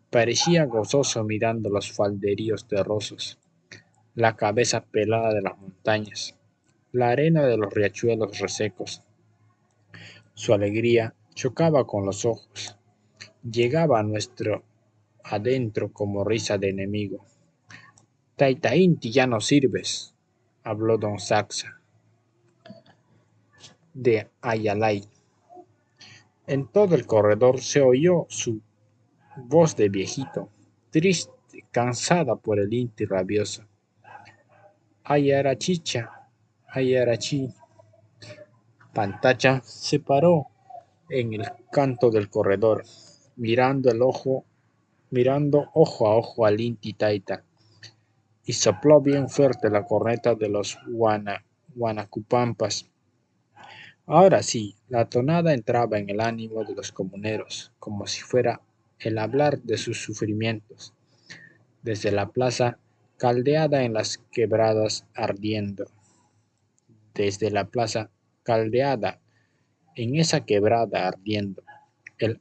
Parecía gozoso mirando los falderíos terrosos, la cabeza pelada de las montañas, la arena de los riachuelos resecos. Su alegría chocaba con los ojos, llegaba a nuestro adentro como risa de enemigo. Taita Inti ya no sirves, habló don Saxa de Ayalay. En todo el corredor se oyó su voz de viejito, triste, cansada por el Inti rabioso. Ayarachicha, Ayarachi. Pantacha se paró en el canto del corredor, mirando ojo a ojo al Inti Taita, y sopló bien fuerte la corneta de los Guanacupampas. Ahora sí, la tonada entraba en el ánimo de los comuneros, como si fuera el hablar de sus sufrimientos, desde la plaza caldeada en las quebradas ardiendo, desde la plaza caldeada en esa quebrada ardiendo. El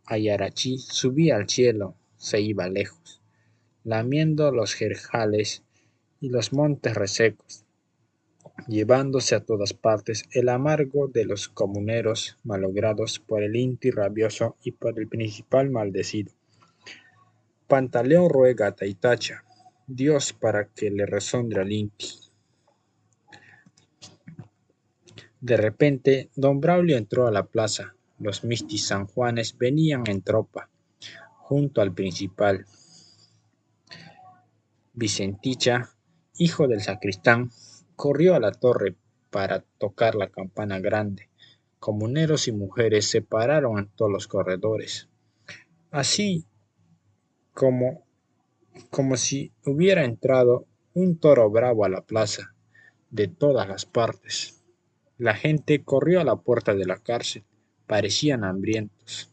Ayarachi subía al cielo, se iba lejos, lamiendo los jerjales y los montes resecos, llevándose a todas partes el amargo de los comuneros malogrados por el Inti rabioso y por el principal maldecido. Pantaleón ruega a Taitacha, Dios, para que le resondre al Inti. De repente, don Braulio entró a la plaza. Los mistis sanjuanes venían en tropa, junto al principal. Vicenticha, hijo del sacristán, corrió a la torre para tocar la campana grande. Comuneros y mujeres se pararon en todos los corredores, así como, como si hubiera entrado un toro bravo a la plaza, de todas las partes. La gente corrió a la puerta de la cárcel, parecían hambrientos.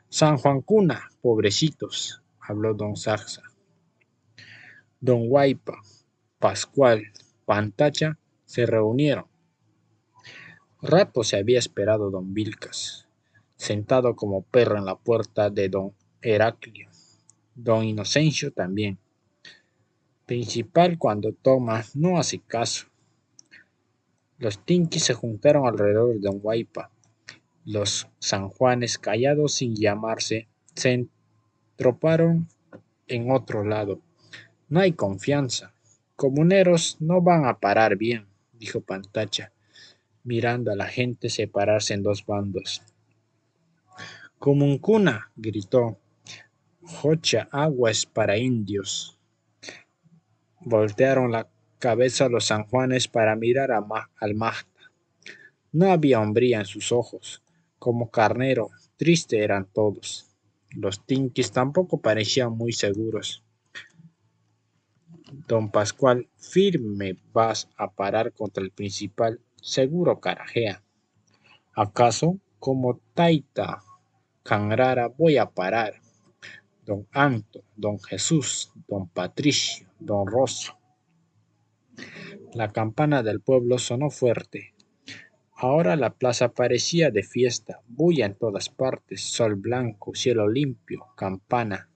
San Juan Cuna, pobrecitos, habló don Saxa. Don Guaipa, Pascual, Pantacha se reunieron. Rato se había esperado don Vilcas, sentado como perro en la puerta de don Heraclio. Don Inocencio también. Principal cuando toma no hace caso. Los tinquis se juntaron alrededor de don Guaipa. Los sanjuanes, callados sin llamarse, se entroparon en otro lado. No hay confianza. Comuneros no van a parar bien, dijo Pantacha, mirando a la gente separarse en dos bandos. Cumuncuna, gritó. Jocha, agua es para indios. Voltearon la cabeza los sanjuanes para mirar al Magda. No había hombría en sus ojos. Como carnero, triste eran todos. Los tinquis tampoco parecían muy seguros. Don Pascual, firme vas a parar contra el principal, seguro carajea. ¿Acaso, como Taita Canrara, voy a parar? don Anto, don Jesús, don Patricio, don Rosso. La campana del pueblo sonó fuerte. Ahora la plaza parecía de fiesta, bulla en todas partes, sol blanco, cielo limpio, campana.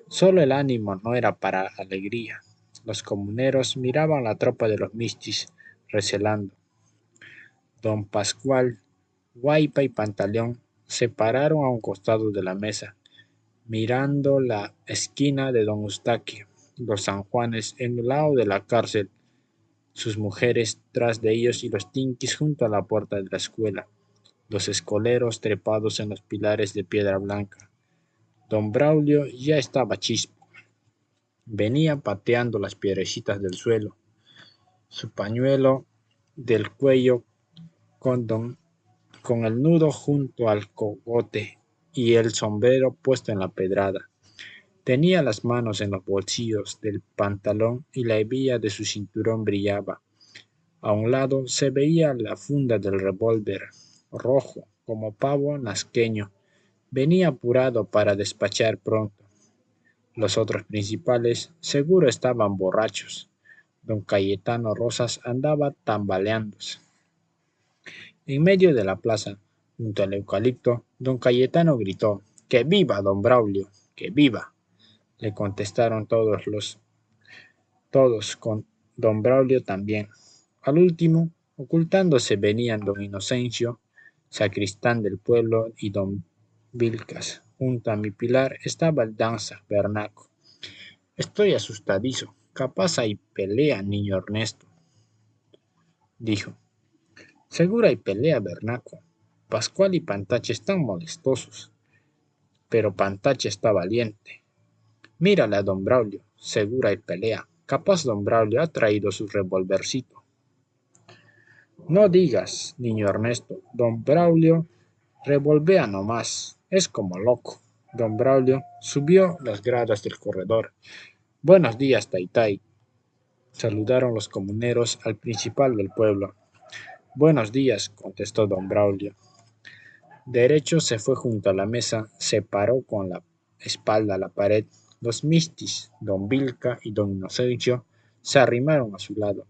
Solo el ánimo no era para alegría. Los comuneros miraban la tropa de los mistis, recelando. Don Pascual, Guaipa y Pantaleón se pararon a un costado de la mesa, mirando la esquina de don Eustaquio, los sanjuanes en el lado de la cárcel, sus mujeres tras de ellos y los tinquis junto a la puerta de la escuela, los escoleros trepados en los pilares de piedra blanca. Don Braulio ya estaba chispo. Venía pateando las piedrecitas del suelo, su pañuelo del cuello con, con el nudo junto al cogote y el sombrero puesto en la pedrada. Tenía las manos en los bolsillos del pantalón y la hebilla de su cinturón brillaba. A un lado se veía la funda del revólver, rojo como pavo nazqueño. Venía apurado para despachar pronto. Los otros principales seguro estaban borrachos. Don Cayetano Rosas andaba tambaleándose. En medio de la plaza, junto al eucalipto, don Cayetano gritó: ¡Que viva don Braulio! ¡Que viva! Le contestaron todos, con don Braulio también. Al último, ocultándose venían don Inocencio, sacristán del pueblo, y don Vilcas. Junto a mi pilar estaba el danza Bernaco. Estoy asustadizo. Capaz hay pelea, niño Ernesto, dijo. Seguro hay pelea, Bernaco. Pascual y Pantache están molestosos. Pero Pantache está valiente. Mírale a don Braulio. Seguro hay pelea. Capaz don Braulio ha traído su revolvercito. No digas, niño Ernesto. Don Braulio revolvea nomás. Es como loco. Don Braulio subió las gradas del corredor. Buenos días, Taitai. Saludaron los comuneros al principal del pueblo. Buenos días, contestó don Braulio. Derecho se fue junto a la mesa, se paró con la espalda a la pared. Los mistis, don Vilca y don Inocencio, se arrimaron a su lado.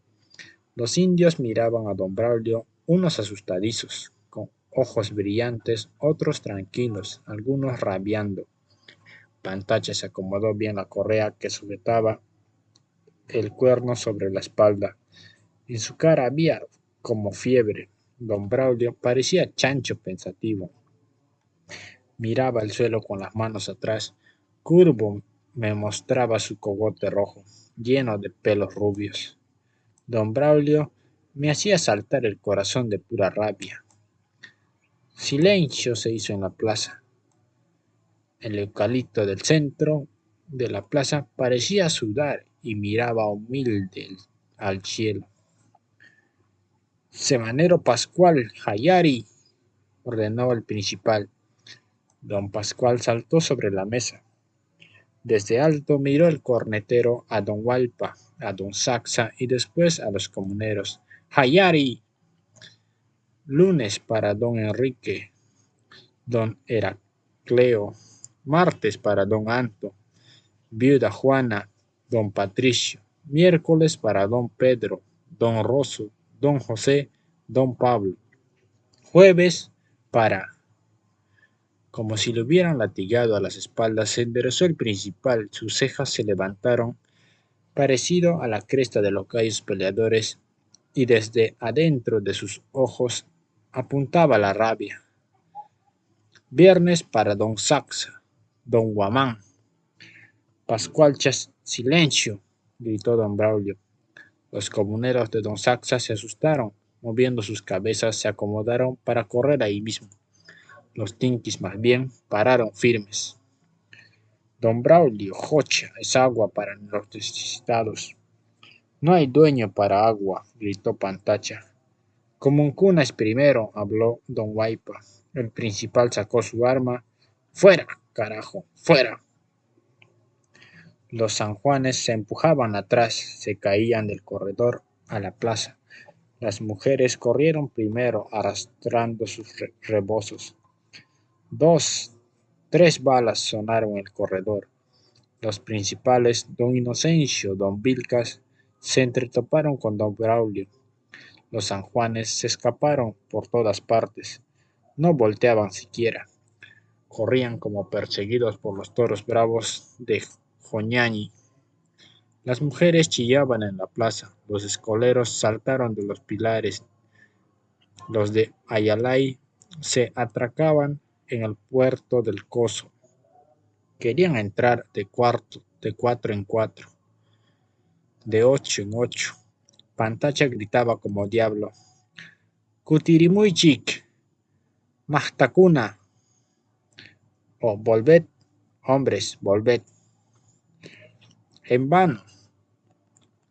Los indios miraban a don Braulio, unos asustadizos, con ojos brillantes, otros tranquilos, algunos rabiando. Pantache se acomodó bien la correa que sujetaba el cuerno sobre la espalda. En su cara había como fiebre. Don Braulio parecía chancho pensativo. Miraba el suelo con las manos atrás. Curvo me mostraba su cogote rojo, lleno de pelos rubios. Don Braulio me hacía saltar el corazón de pura rabia. Silencio se hizo en la plaza. El eucalipto del centro de la plaza parecía sudar y miraba humilde al cielo. Semanero Pascual, Jayari, ordenó el principal. Don Pascual saltó sobre la mesa. Desde alto miró el cornetero a don Hualpa, a don Saxa y después a los comuneros. ¡Jayari! Lunes para don Enrique, don Heracleo. Martes para don Anto, viuda Juana, don Patricio. Miércoles para don Pedro, don Rosso, don José, don Pablo. Jueves para... Como si le hubieran latigado a las espaldas, se enderezó el principal, sus cejas se levantaron, parecido a la cresta de los gallos peleadores, y desde adentro de sus ojos apuntaba la rabia. Viernes para don Saxa, don Guamán. Pascual silencio, gritó don Braulio. Los comuneros de don Saxa se asustaron, moviendo sus cabezas se acomodaron para correr ahí mismo. Los tinquis más bien pararon firmes. Don Braulio, jocha, es agua para los necesitados. No hay dueño para agua, gritó Pantacha. Comuncuna es primero, habló don Guaipa. El principal sacó su arma. ¡Fuera, carajo! ¡Fuera! Los sanjuanes se empujaban atrás, se caían del corredor a la plaza. Las mujeres corrieron primero arrastrando sus rebozos. 2, 3 balas sonaron en el corredor. Los principales, don Inocencio, don Vilcas, se entretoparon con don Braulio. Los sanjuanes se escaparon por todas partes. No volteaban siquiera. Corrían como perseguidos por los toros bravos de Joñañi. Las mujeres chillaban en la plaza, los escoleros saltaron de los pilares, los de Ayalay se atracaban en el puerto del Coso. Querían entrar de cuatro en cuatro, de ocho en ocho. Pantacha gritaba como diablo: Kutirimuychik, Mahtakuna, o volved, hombres, volved. En vano.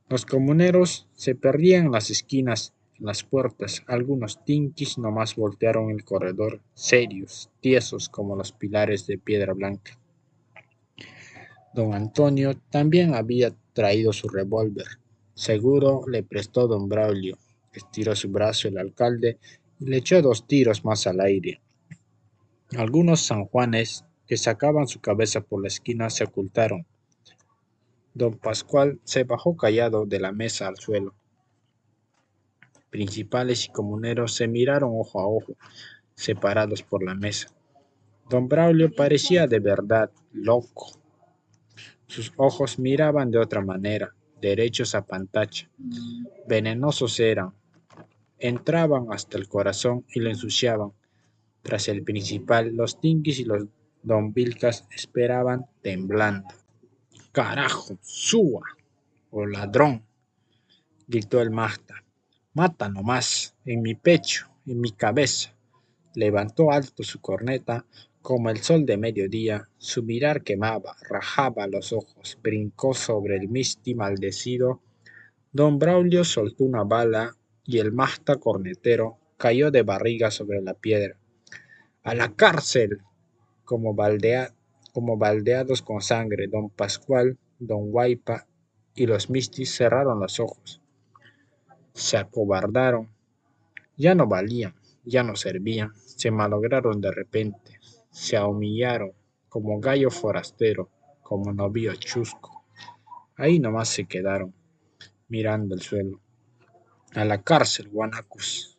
Los comuneros se perdían en las esquinas, en las puertas. Algunos tinquis nomás voltearon el corredor, serios, tiesos como los pilares de piedra blanca. Don Antonio también había traído su revólver. Seguro le prestó don Braulio. Estiró su brazo el alcalde y le echó 2 tiros más al aire. Algunos sanjuanes que sacaban su cabeza por la esquina se ocultaron. Don Pascual se bajó callado de la mesa al suelo. Principales y comuneros se miraron ojo a ojo, separados por la mesa. Don Braulio parecía de verdad loco. Sus ojos miraban de otra manera, derechos a Pantacha. Venenosos eran. Entraban hasta el corazón y lo ensuciaban. Tras el principal, los tinquis y los don Vilcas esperaban temblando. ¡Carajo! ¡Suba! ¡Oh ladrón! Gritó el Magda. Mata nomás, en mi pecho, en mi cabeza. Levantó alto su corneta, como el sol de mediodía, su mirar quemaba, rajaba los ojos, brincó sobre el misti maldecido. Don Braulio soltó una bala y el Magda cornetero cayó de barriga sobre la piedra. ¡A la cárcel! Como baldeados con sangre, don Pascual, don Guaipa y los mistis cerraron los ojos. Se acobardaron. Ya no valían, ya no servían, se malograron de repente, se ahumillaron, como gallo forastero, como novillo chusco. Ahí nomás se quedaron, mirando el suelo. A la cárcel, guanacos,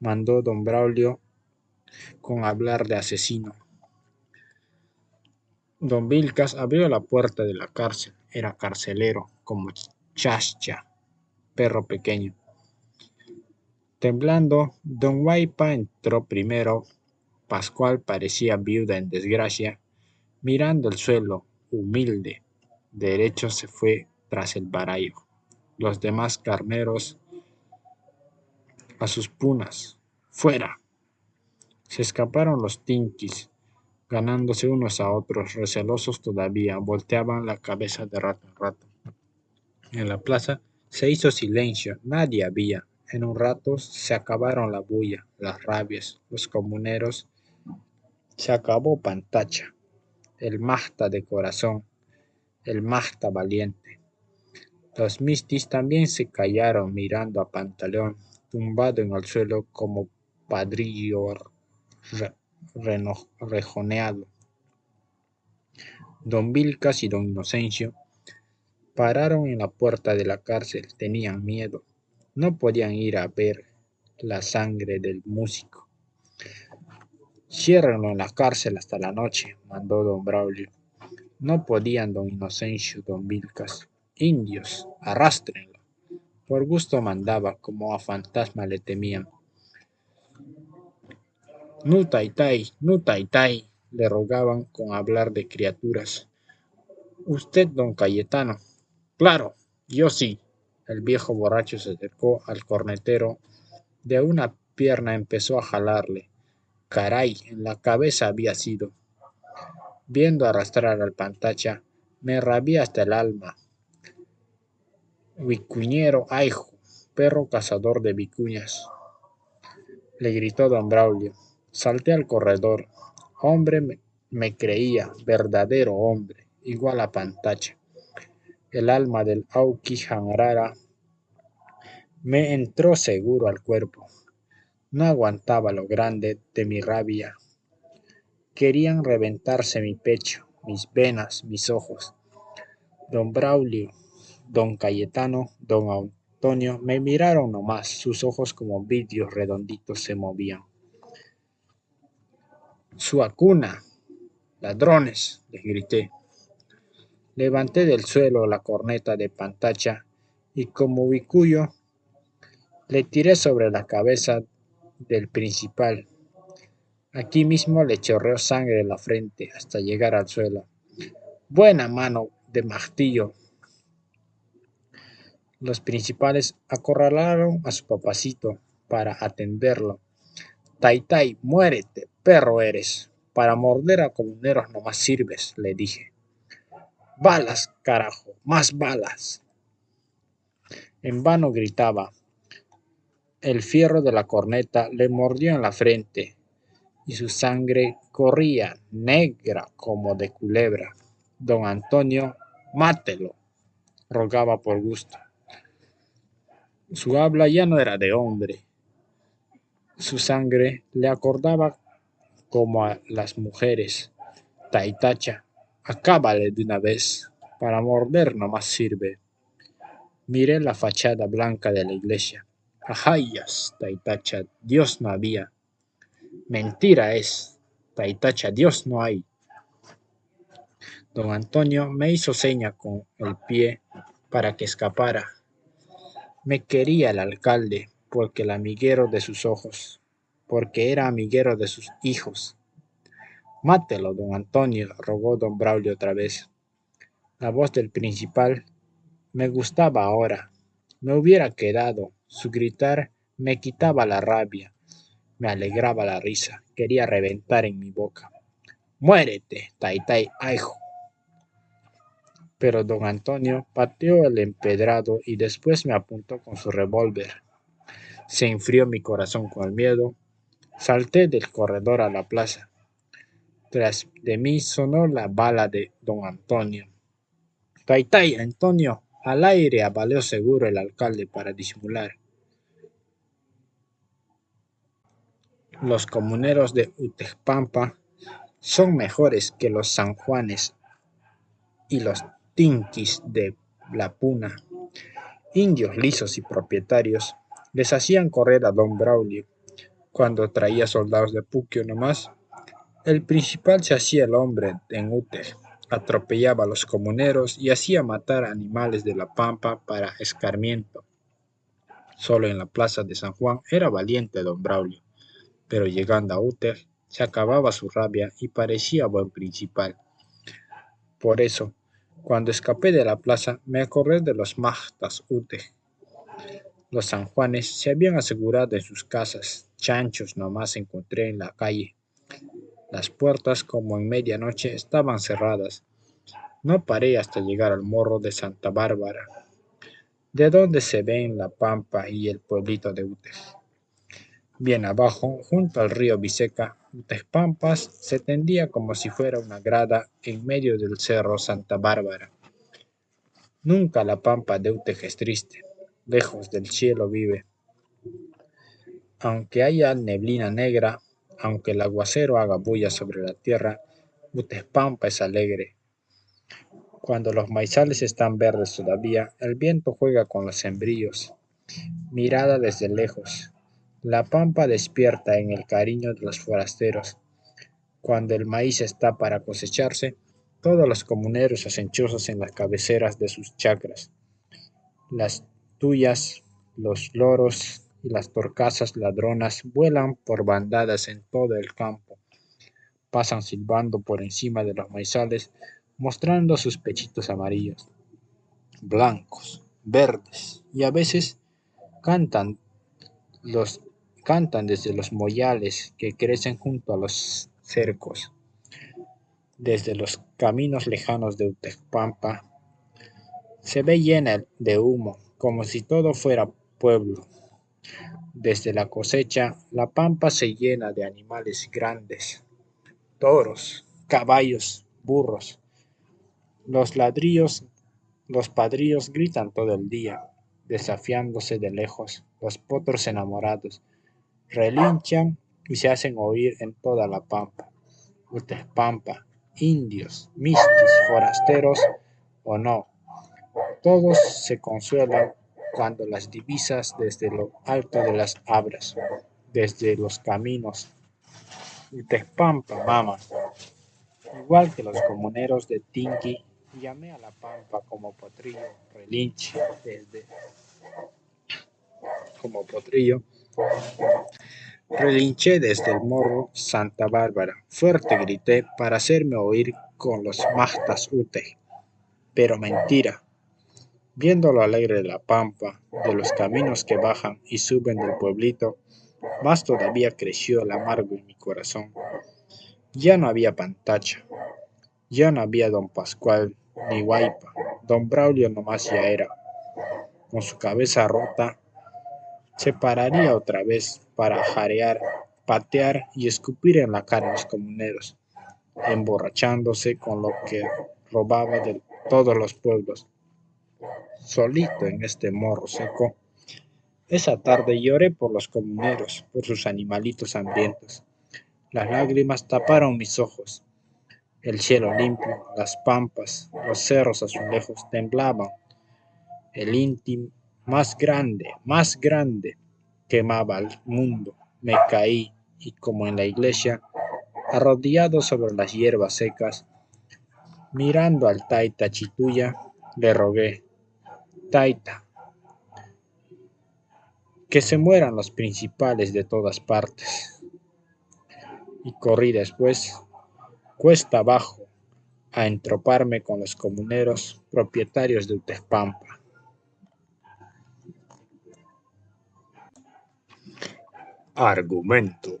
mandó don Braulio con hablar de asesino. Don Vilcas abrió la puerta de la cárcel, era carcelero, como Chascha, perro pequeño. Temblando, don Guaipa entró primero. Pascual parecía viuda en desgracia, mirando el suelo, humilde. Derecho se fue tras el barayo. Los demás carneros a sus punas. ¡Fuera! Se escaparon los tinquis, ganándose unos a otros, recelosos todavía, volteaban la cabeza de rato en rato. En la plaza se hizo silencio, nadie había. En un rato se acabaron la bulla, las rabias, los comuneros. Se acabó Pantacha, el Magda de corazón, el Magda valiente. Los mistis también se callaron mirando a Pantaleón, tumbado en el suelo como padrillo rejoneado. Don Vilcas y don Inocencio pararon en la puerta de la cárcel, tenían miedo. No podían ir a ver la sangre del músico. Ciérrenlo en la cárcel hasta la noche, mandó don Braulio. No podían don Inocencio, don Vilcas. Indios, arrástrenlo. Por gusto mandaba, como a fantasma le temían. Nu taitai, le rogaban con hablar de criaturas. Usted, don Cayetano. Claro, yo sí. El viejo borracho se acercó al cornetero. De una pierna empezó a jalarle. Caray, en la cabeza había sido. Viendo arrastrar al Pantacha, me rabía hasta el alma. Vicuñero Aijo, perro cazador de vicuñas, le gritó don Braulio. Salté al corredor. Hombre me creía, verdadero hombre, igual a Pantacha. El alma del Auqui Janrara me entró seguro al cuerpo. No aguantaba lo grande de mi rabia. Querían reventarse mi pecho, mis venas, mis ojos. Don Braulio, don Cayetano, don Antonio me miraron nomás, sus ojos como vidrios redonditos se movían. ¡Su acuna! ¡Ladrones!, les grité. Levanté del suelo la corneta de Pantacha y como bicuyo le tiré sobre la cabeza del principal. Aquí mismo le chorreó sangre en la frente hasta llegar al suelo. ¡Buena mano de martillo! Los principales acorralaron a su papacito para atenderlo. Taitai, muérete, perro eres. Para morder a comuneros no más sirves, le dije. Balas, carajo, más balas. En vano gritaba. El fierro de la corneta le mordió en la frente y su sangre corría negra como de culebra. Don Antonio, mátelo, rogaba por gusto. Su habla ya no era de hombre. Su sangre le acordaba como a las mujeres. Taitacha, acábale de una vez, para morder no más sirve. Miré la fachada blanca de la iglesia. Ajayas, Taitacha, Dios no había. Mentira es, Taitacha, Dios no hay. Don Antonio me hizo seña con el pie para que escapara. Me quería el alcalde porque el amiguero de sus ojos, porque era amiguero de sus hijos. Mátelo, don Antonio, rogó don Braulio otra vez. La voz del principal me gustaba ahora. Me hubiera quedado. Su gritar me quitaba la rabia, me alegraba la risa. Quería reventar en mi boca. ¡Muérete, Taitai Aijo! Pero don Antonio pateó el empedrado y después me apuntó con su revólver. Se enfrió mi corazón con el miedo. Salté del corredor a la plaza. Tras de mí sonó la bala de don Antonio. Taitai, Antonio, al aire, avaleó seguro el alcalde para disimular. Los comuneros de Utejpampa son mejores que los sanjuanes y los tinquis de la Puna. Indios lisos y propietarios les hacían correr a don Braulio. Cuando traía soldados de Puquio nomás, el principal se hacía el hombre en Utej, atropellaba a los comuneros y hacía matar animales de la pampa para escarmiento. Solo en la plaza de San Juan era valiente don Braulio, pero llegando a Utej se acababa su rabia y parecía buen principal. Por eso, cuando escapé de la plaza, me acordé de los Mahtas Utej. Los sanjuanes se habían asegurado en sus casas, chanchos nomás encontré en la calle. Las puertas, como en medianoche, estaban cerradas. No paré hasta llegar al morro de Santa Bárbara, de donde se ven la pampa y el pueblito de Utej. Bien abajo, junto al río Biseca, Utejpampas se tendía como si fuera una grada en medio del cerro Santa Bárbara. Nunca la pampa de Utej es triste, lejos del cielo vive. Aunque haya neblina negra, aunque el aguacero haga bulla sobre la tierra, Utejpampa es alegre. Cuando los maizales están verdes todavía, el viento juega con los sembríos. Mirada desde lejos. La pampa despierta en el cariño de los forasteros. Cuando el maíz está para cosecharse, todos los comuneros hacen chozas en las cabeceras de sus chacras. Las tuyas, los loros y las torcasas ladronas vuelan por bandadas en todo el campo. Pasan silbando por encima de los maizales, mostrando sus pechitos amarillos, blancos, verdes, y a veces cantan, cantan desde los mollales que crecen junto a los cercos. Desde los caminos lejanos de Utejpampa se ve llena de humo, como si todo fuera pueblo. Desde la cosecha, la pampa se llena de animales grandes, toros, caballos, burros. Los padrillos gritan todo el día, desafiándose de lejos. Los potros enamorados relinchan y se hacen oír en toda la pampa. Utespampa, indios, mistis, forasteros o no, todos se consuelan cuando las divisas desde lo alto de las abras, desde los caminos. Utespampa, mama. Igual que los comuneros de Tinqui, llamé a la pampa como potrillo, relinche, relinché desde el morro Santa Bárbara, fuerte grité para hacerme oír con los mastas ute, pero mentira. Viendo lo alegre de la pampa, de los caminos que bajan y suben del pueblito, más todavía creció el amargo en mi corazón. Ya no había Pantacha, ya no había don Pascual ni Guaipa, don Braulio nomás ya era. Con su cabeza rota, se pararía otra vez para jarear, patear y escupir en la cara a los comuneros, emborrachándose con lo que robaba de todos los pueblos. Solito en este morro seco, esa tarde lloré por los comuneros, por sus animalitos hambrientos. Las lágrimas taparon mis ojos. El cielo limpio, las pampas, los cerros azulejos temblaban. El Inti más grande, quemaba al mundo. Me caí y como en la iglesia, arrodillado sobre las hierbas secas, mirando al Taita Chituya, le rogué, Taita, que se mueran los principales de todas partes. Y corrí después, cuesta abajo, a entroparme con los comuneros propietarios de Utespampa. Argumento.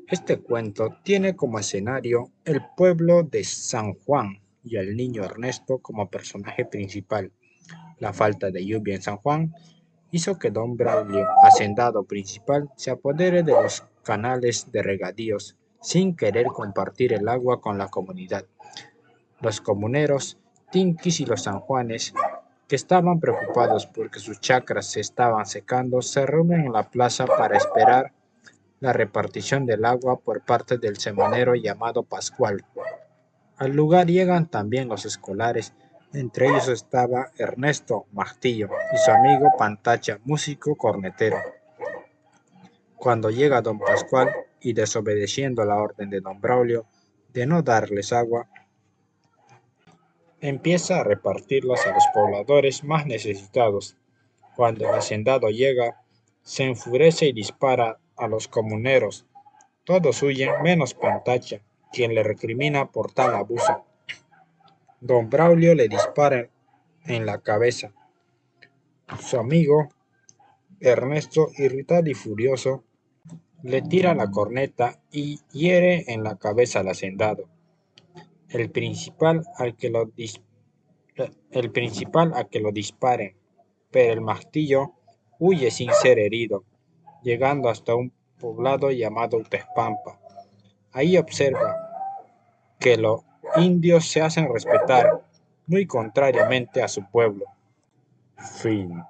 Este cuento tiene como escenario el pueblo de San Juan y al niño Ernesto como personaje principal. La falta de lluvia en San Juan hizo que don Braulio, hacendado principal, se apodere de los canales de regadíos sin querer compartir el agua con la comunidad. Los comuneros, tinquis y los sanjuanes, que estaban preocupados porque sus chacras se estaban secando, se reúnen en la plaza para esperar la repartición del agua por parte del semanero llamado Pascual. Al lugar llegan también los escolares, entre ellos estaba Ernesto Martillo y su amigo Pantacha, músico cornetero. Cuando llega don Pascual y desobedeciendo la orden de don Braulio de no darles agua, empieza a repartirlas a los pobladores más necesitados. Cuando el hacendado llega, se enfurece y dispara a los comuneros. Todos huyen menos Pantacha, quien le recrimina por tal abuso. Don Braulio le dispara en la cabeza. Su amigo, Ernesto, irritado y furioso, le tira la corneta y hiere en la cabeza al hacendado. El principal a que lo disparen, pero el martillo huye sin ser herido, llegando hasta un poblado llamado Utespampa. Ahí observa que los indios se hacen respetar, muy contrariamente a su pueblo. Fin.